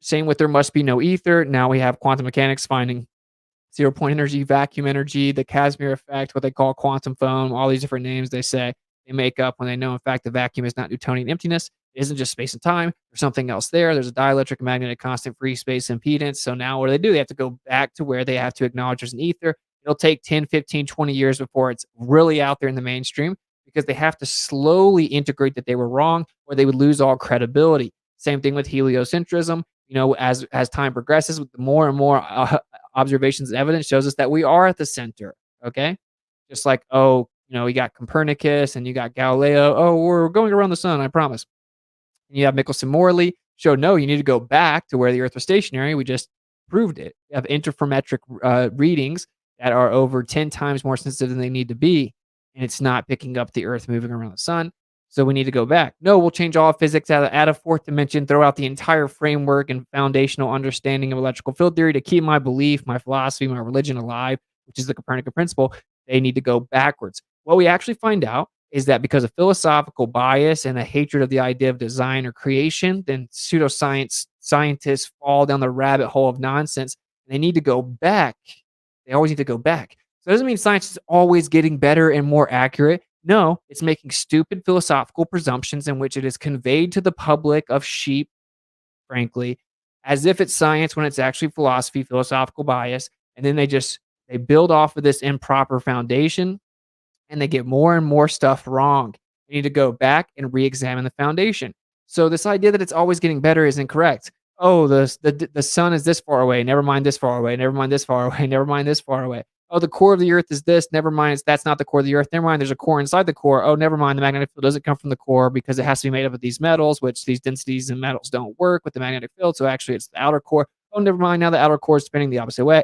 Same with there must be no ether. Now we have quantum mechanics finding zero point energy, vacuum energy, the Casimir effect, what they call quantum foam, all these different names they say they make up when they know, in fact, the vacuum is not Newtonian emptiness. It isn't just space and time. There's something else there. There's a dielectric magnetic constant free space impedance. So now what do? They have to go back to where they have to acknowledge there's an ether. It'll take 10, 15, 20 years before it's really out there in the mainstream because they have to slowly integrate that they were wrong or they would lose all credibility. Same thing with heliocentrism. As time progresses, with the more and more observations and evidence shows us that we are at the center. Okay, just like you got Copernicus and you got Galileo. Oh, we're going around the sun, I promise. And you have Michelson Morley showed no, you need to go back to where the Earth was stationary. We just proved it. You have interferometric readings that are over 10 times more sensitive than they need to be, and it's not picking up the Earth moving around the sun. So we need to go back. No, we'll change all physics, add a fourth dimension, throw out the entire framework and foundational understanding of electrical field theory to keep my belief, my philosophy, my religion alive, which is the Copernican principle. They need to go backwards. What we actually find out is that because of philosophical bias and a hatred of the idea of design or creation, then scientists fall down the rabbit hole of nonsense. They need to go back. They always need to go back. So it doesn't mean science is always getting better and more accurate. No, it's making stupid philosophical presumptions in which it is conveyed to the public of sheep, frankly, as if it's science when it's actually philosophy, philosophical bias. And then they build off of this improper foundation and they get more and more stuff wrong. You need to go back and re-examine the foundation. So this idea that it's always getting better is incorrect. Oh, the sun is this far away. Never mind this far away. Never mind this far away. Never mind this far away. Oh, the core of the Earth is this. Never mind, that's not the core of the Earth. Never mind, there's a core inside the core. Oh, never mind, the magnetic field doesn't come from the core because it has to be made up of these metals, which these densities and metals don't work with the magnetic field. So actually, it's the outer core. Oh, never mind, now the outer core is spinning the opposite way,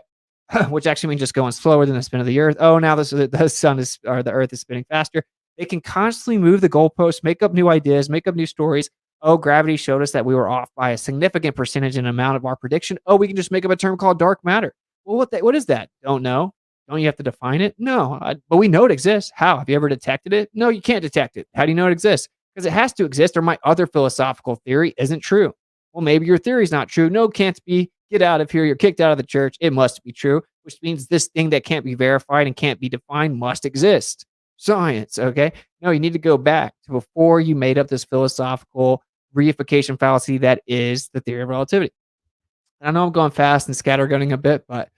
which actually means just going slower than the spin of the Earth. Oh, now the Earth is spinning faster. They can constantly move the goalposts, make up new ideas, make up new stories. Oh, gravity showed us that we were off by a significant percentage in amount of our prediction. Oh, we can just make up a term called dark matter. Well, what is that? Don't know. Don't you have to define it? No, but we know it exists. How? Have you ever detected it? No, you can't detect it. How do you know it exists? Because it has to exist or my other philosophical theory isn't true. Well, maybe your theory is not true. No, can't be. Get out of here. You're kicked out of the church. It must be true, which means this thing that can't be verified and can't be defined must exist. Science, okay? No, you need to go back to before you made up this philosophical reification fallacy that is the theory of relativity. And I know I'm going fast and scattergunning a bit, but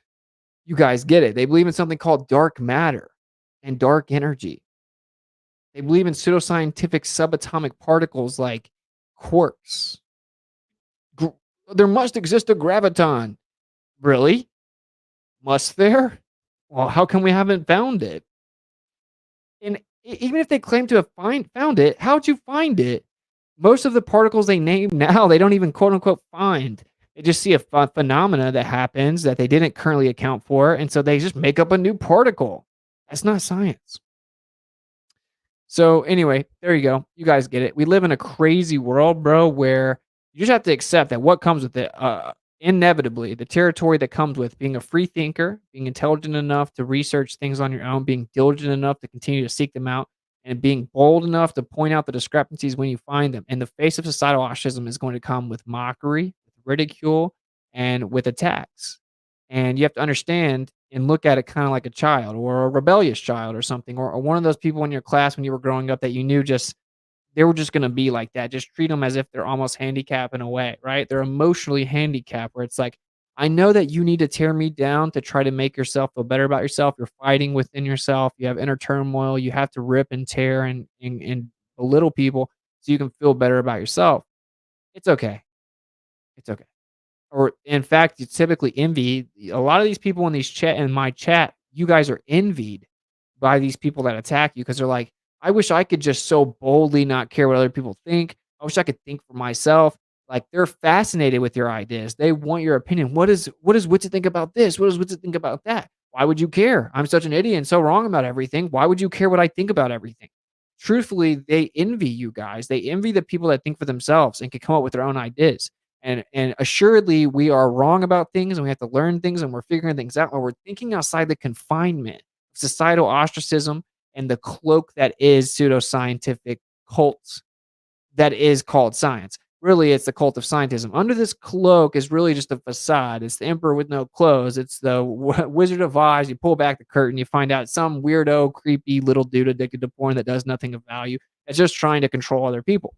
you guys get it. They believe in something called dark matter and dark energy. They believe in pseudoscientific subatomic particles like quarks. There must exist a graviton. Really? Must there? Well, how come we haven't found it? And even if they claim to have found it, how'd you find it? Most of the particles they name now, they don't even quote unquote find. They just see a phenomena that happens that they didn't currently account for, and so they just make up a new particle. That's not science. So anyway, there you go. You guys get it. We live in a crazy world, bro, where you just have to accept that what comes with it, inevitably, the territory that comes with being a free thinker, being intelligent enough to research things on your own, being diligent enough to continue to seek them out, and being bold enough to point out the discrepancies when you find them. In the face of societal ostracism is going to come with mockery, ridicule, and with attacks. And you have to understand and look at it kind of like a child or a rebellious child or something, or one of those people in your class when you were growing up that you knew they were just going to be like that. Just treat them as if they're almost handicapped in a way, right? They're emotionally handicapped where it's like, I know that you need to tear me down to try to make yourself feel better about yourself. You're fighting within yourself. You have inner turmoil. You have to rip and tear and belittle people so you can feel better about yourself. It's okay. It's okay. Or in fact, you typically envy a lot of these people in my chat. You guys are envied by these people that attack you because they're like, I wish I could just so boldly not care what other people think. I wish I could think for myself. Like they're fascinated with your ideas. They want your opinion. What does Witsit think about this? What does Witsit think about that? Why would you care? I'm such an idiot and so wrong about everything. Why would you care what I think about everything? Truthfully, they envy you guys. They envy the people that think for themselves and can come up with their own ideas. And assuredly, we are wrong about things and we have to learn things and we're figuring things out. Or we're thinking outside the confinement of societal ostracism and the cloak that is pseudoscientific cults that is called science. really it's the cult of scientism. Under this cloak is really just a facade. It's the emperor with no clothes. It's the Wizard of Oz. You pull back the curtain, you find out some weirdo, creepy little dude addicted to porn that does nothing of value. That's just trying to control other people,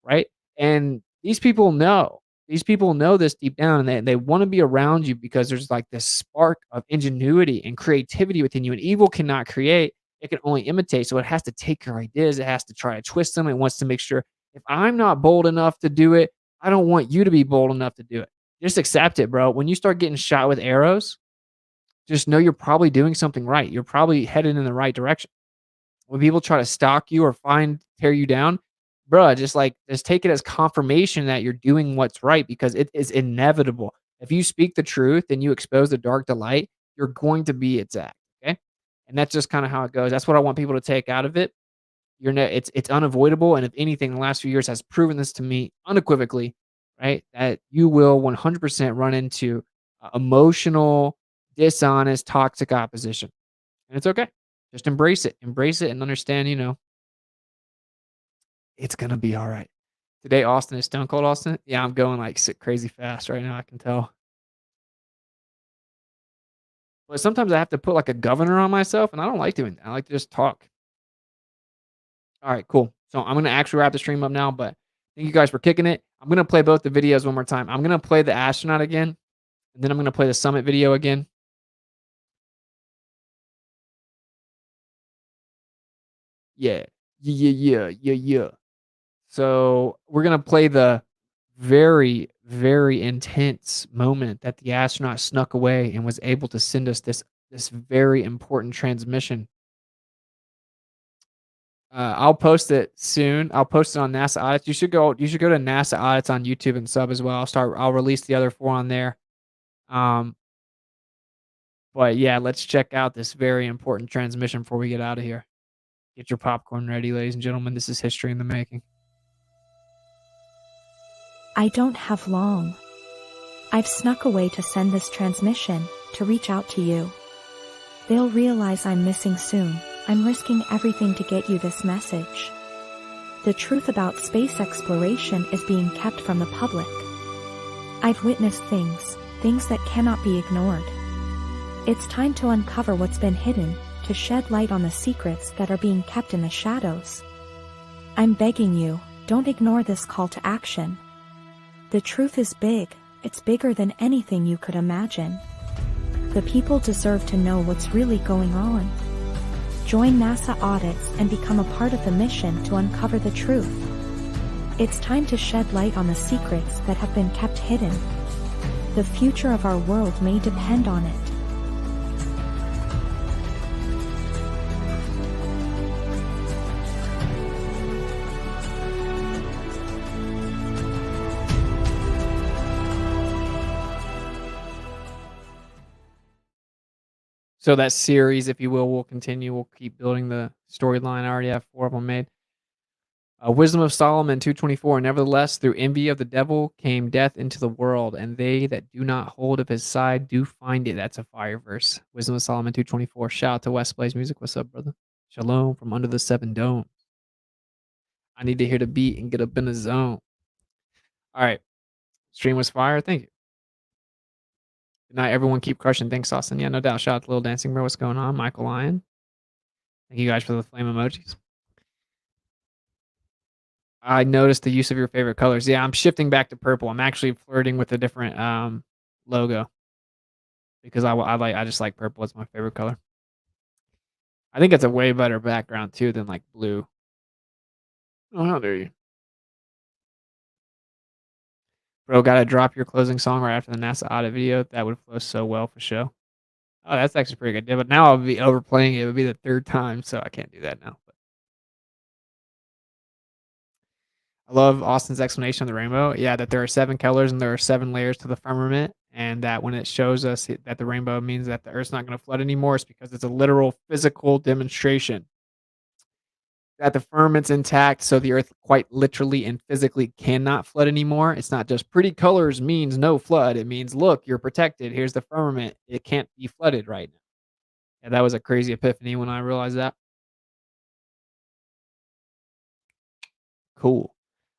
right? And these people know. These people know this deep down, and they want to be around you because there's like this spark of ingenuity and creativity within you. And evil cannot create, it can only imitate. So it has to take your ideas, it has to try to twist them. It wants to make sure if I'm not bold enough to do it, I don't want you to be bold enough to do it. Just accept it, bro. When you start getting shot with arrows, just know you're probably doing something right. You're probably headed in the right direction. When people try to stalk you or tear you down, bruh, just take it as confirmation that you're doing what's right because it is inevitable. If you speak the truth and you expose the dark to light, you're going to be exact. Okay. And that's just kind of how it goes. That's what I want people to take out of it. It's unavoidable. And if anything, the last few years has proven this to me unequivocally, right? That you will 100% run into emotional, dishonest, toxic opposition. And it's okay. Just embrace it. Embrace it and understand, it's gonna be all right. Today, Austin is Stone Cold Austin. Yeah, I'm going like crazy fast right now. I can tell. But sometimes I have to put like a governor on myself, and I don't like doing that. I like to just talk. All right, cool. So I'm gonna actually wrap the stream up now, but thank you guys for kicking it. I'm gonna play both the videos one more time. I'm gonna play the astronaut again, and then I'm gonna play the summit video again. Yeah. Yeah. So we're gonna play the very, very intense moment that the astronaut snuck away and was able to send us this very important transmission. I'll post it soon. I'll post it on NASA Audits. You should go to NASA Audits on YouTube and sub as well. I'll release the other 4 on there. Um, but yeah, let's check out this very important transmission before we get out of here. Get your popcorn ready, ladies and gentlemen. This is history in the making. I don't have long. I've snuck away to send this transmission, to reach out to you. They'll realize I'm missing soon. I'm risking everything to get you this message. The truth about space exploration is being kept from the public. I've witnessed things that cannot be ignored. It's time to uncover what's been hidden, to shed light on the secrets that are being kept in the shadows. I'm begging you, don't ignore this call to action. The truth is big, it's bigger than anything you could imagine. The people deserve to know what's really going on. Join NASA Audits and become a part of the mission to uncover the truth. It's time to shed light on the secrets that have been kept hidden. The future of our world may depend on it. So that series, if you will continue. We'll keep building the storyline. I already have 4 of them made. Wisdom of Solomon 2:24. Nevertheless, through envy of the devil came death into the world, and they that do not hold of his side do find it. That's a fire verse. Wisdom of Solomon 2:24. Shout out to West Blaze Music. What's up, brother? Shalom from under the 7 domes. I need to hear the beat and get up in the zone. All right. Stream was fire. Thank you. Good night, everyone. Keep crushing. Thanks, Austin. Yeah, no doubt. Shout out to Little Dancing Bro. What's going on? Michael Lyon. Thank you guys for the flame emojis. I noticed the use of your favorite colors. Yeah, I'm shifting back to purple. I'm actually flirting with a different logo because I just like purple. It's my favorite color. I think it's a way better background too than like blue. Oh, how dare you, bro? Gotta drop your closing song right after the NASA audit video. That would flow so well for show. Oh, that's actually pretty good. Yeah, but now I'll be overplaying it. It would be the 3rd time, so I can't do that now. But I love Austin's explanation of the rainbow. Yeah, that there are 7 colors and there are 7 layers to the firmament, and that when it shows us that the rainbow means that the Earth's not going to flood anymore, it's because it's a literal physical demonstration that the firmament's intact, so the Earth quite literally and physically cannot flood anymore. It's not just pretty colors means no flood. It means, look, you're protected. Here's the firmament. It can't be flooded right now. And that was a crazy epiphany when I realized that. Cool.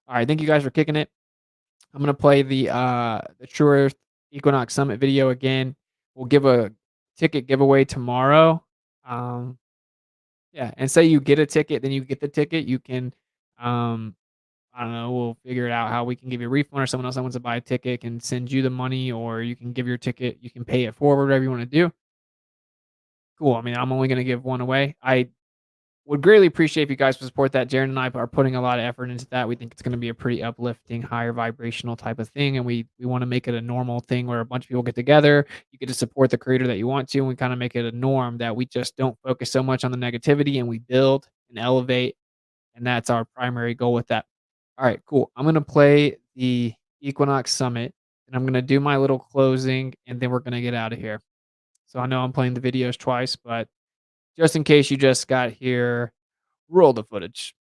All right, thank you guys for kicking it. I'm gonna play the True Earth Equinox Summit video again. We'll give a ticket giveaway tomorrow. Um, yeah, and say you get a ticket, then you get the ticket. You can, I don't know. We'll figure it out how we can give you a refund, or someone else that wants to buy a ticket can send you the money, or you can give your ticket. You can pay it forward, whatever you want to do. Cool. I mean, I'm only gonna give one away. I would greatly appreciate if you guys would support that. Jaron and I are putting a lot of effort into that. We think it's going to be a pretty uplifting, higher vibrational type of thing, and we want to make it a normal thing where a bunch of people get together. You get to support the creator that you want to, and we kind of make it a norm that we just don't focus so much on the negativity, and we build and elevate, and that's our primary goal with that. All right, cool. I'm going to play the Equinox Summit, and I'm going to do my little closing, and then we're going to get out of here. So I know I'm playing the videos twice, but just in case you just got here, roll the footage.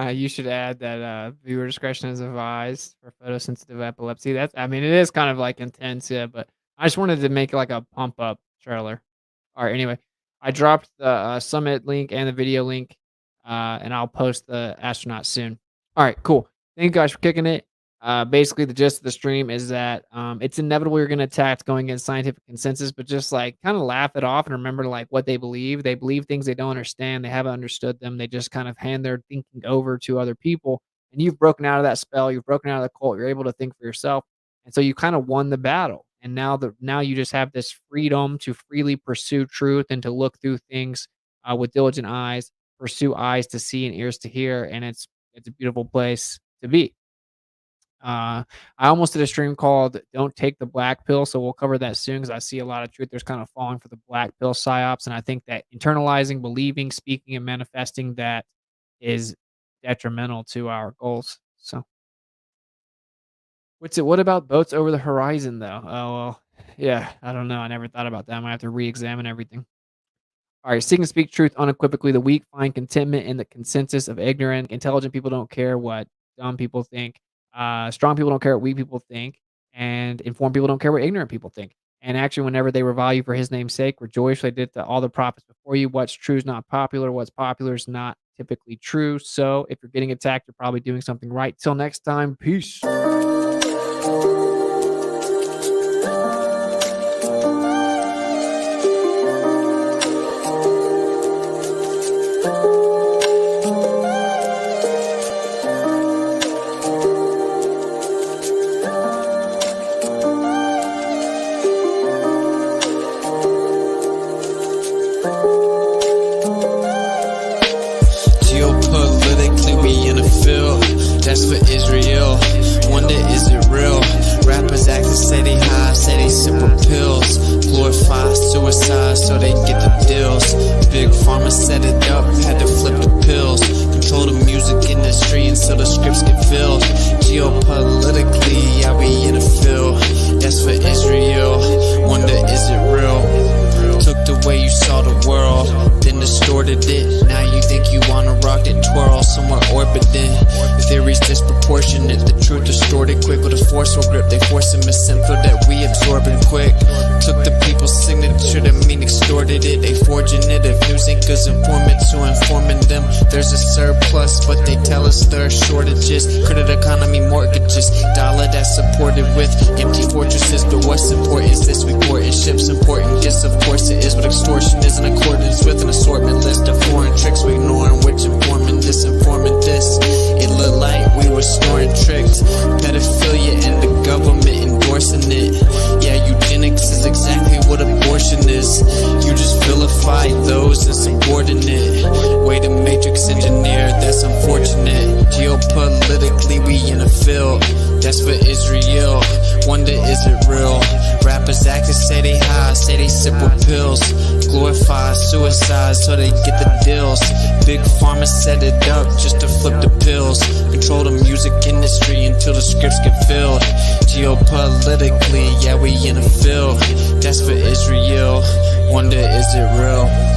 You should add that viewer discretion is advised for photosensitive epilepsy. That's, I mean, it is kind of like intense, yeah, but I just wanted to make like a pump up trailer. All right, anyway, I dropped the summit link and the video link, and I'll post the astronaut soon. All right, cool. Thank you guys for kicking it. Basically, the gist of the stream is that it's inevitable you're going to attack going against scientific consensus, but just like kind of laugh it off and remember like what they believe. They believe things they don't understand. They haven't understood them. They just kind of hand their thinking over to other people. And you've broken out of that spell. You've broken out of the cult. You're able to think for yourself. And so you kind of won the battle. And now you just have this freedom to freely pursue truth and to look through things with diligent eyes, pursue eyes to see and ears to hear. And it's a beautiful place to be. I almost did a stream called "Don't Take the Black Pill," so we'll cover that soon because I see a lot of truthers kind of falling for the black pill psyops, and I think that internalizing, believing, speaking, and manifesting that is detrimental to our goals. So, what about boats over the horizon, though? Oh well, yeah, I don't know. I never thought about that. I might have to re-examine everything. All right, seek and speak truth unequivocally. The weak find contentment in the consensus of ignorant. Intelligent people don't care what dumb people think. Strong people don't care what weak people think, and informed people don't care what ignorant people think. And actually, whenever they revile you for his name's sake, rejoice. They did to all the prophets before you. What's true is not popular. What's popular is not typically true. So if you're getting attacked, you're probably doing something right. Till next time, peace. That's for Israel. Wonder, is it real? Rappers acting say they high, say they simple pills. Glorify suicide so they get the deals. Big pharma set it up, had to flip the pills. Control the music industry until the scripts get filled. Geopolitically, I be in the field. That's for Israel. Wonder, is it real? Took the way you saw the world, then distorted it. Now you think you wanna rock it, twirl somewhere orbiting. Theories disproportionate. The truth distorted quick with a forceful grip. They force a misinfo that we absorbing quick. Took the people's signature to mean extorted it. They forging it. If news anchors informants who informing them there's a surplus, but they tell us there are shortages. Credit economy mortgages, dollar that's supported with empty fortresses. But what's important is this: we porting ships, important gifts. Of course it is, but extortion is in accordance with an assortment list of foreign tricks. We ignoring which informant this, informant this. It looked like we were snoring tricked. Pedophilia and the government endorsing it. Yeah, eugenics is exactly what abortion is. You just vilify those insubordinate. Way to matrix engineer, that's unfortunate. Geopolitically we in a field that's for Israel. Wonder is it real? Rappers actors say they high, say they sip with pills. Glorify suicide so they get the deals. Big pharma set it up just to flip the pills. Control the music industry until the scripts get filled. Geopolitically, yeah, we in a field that's for Israel. Wonder is it real?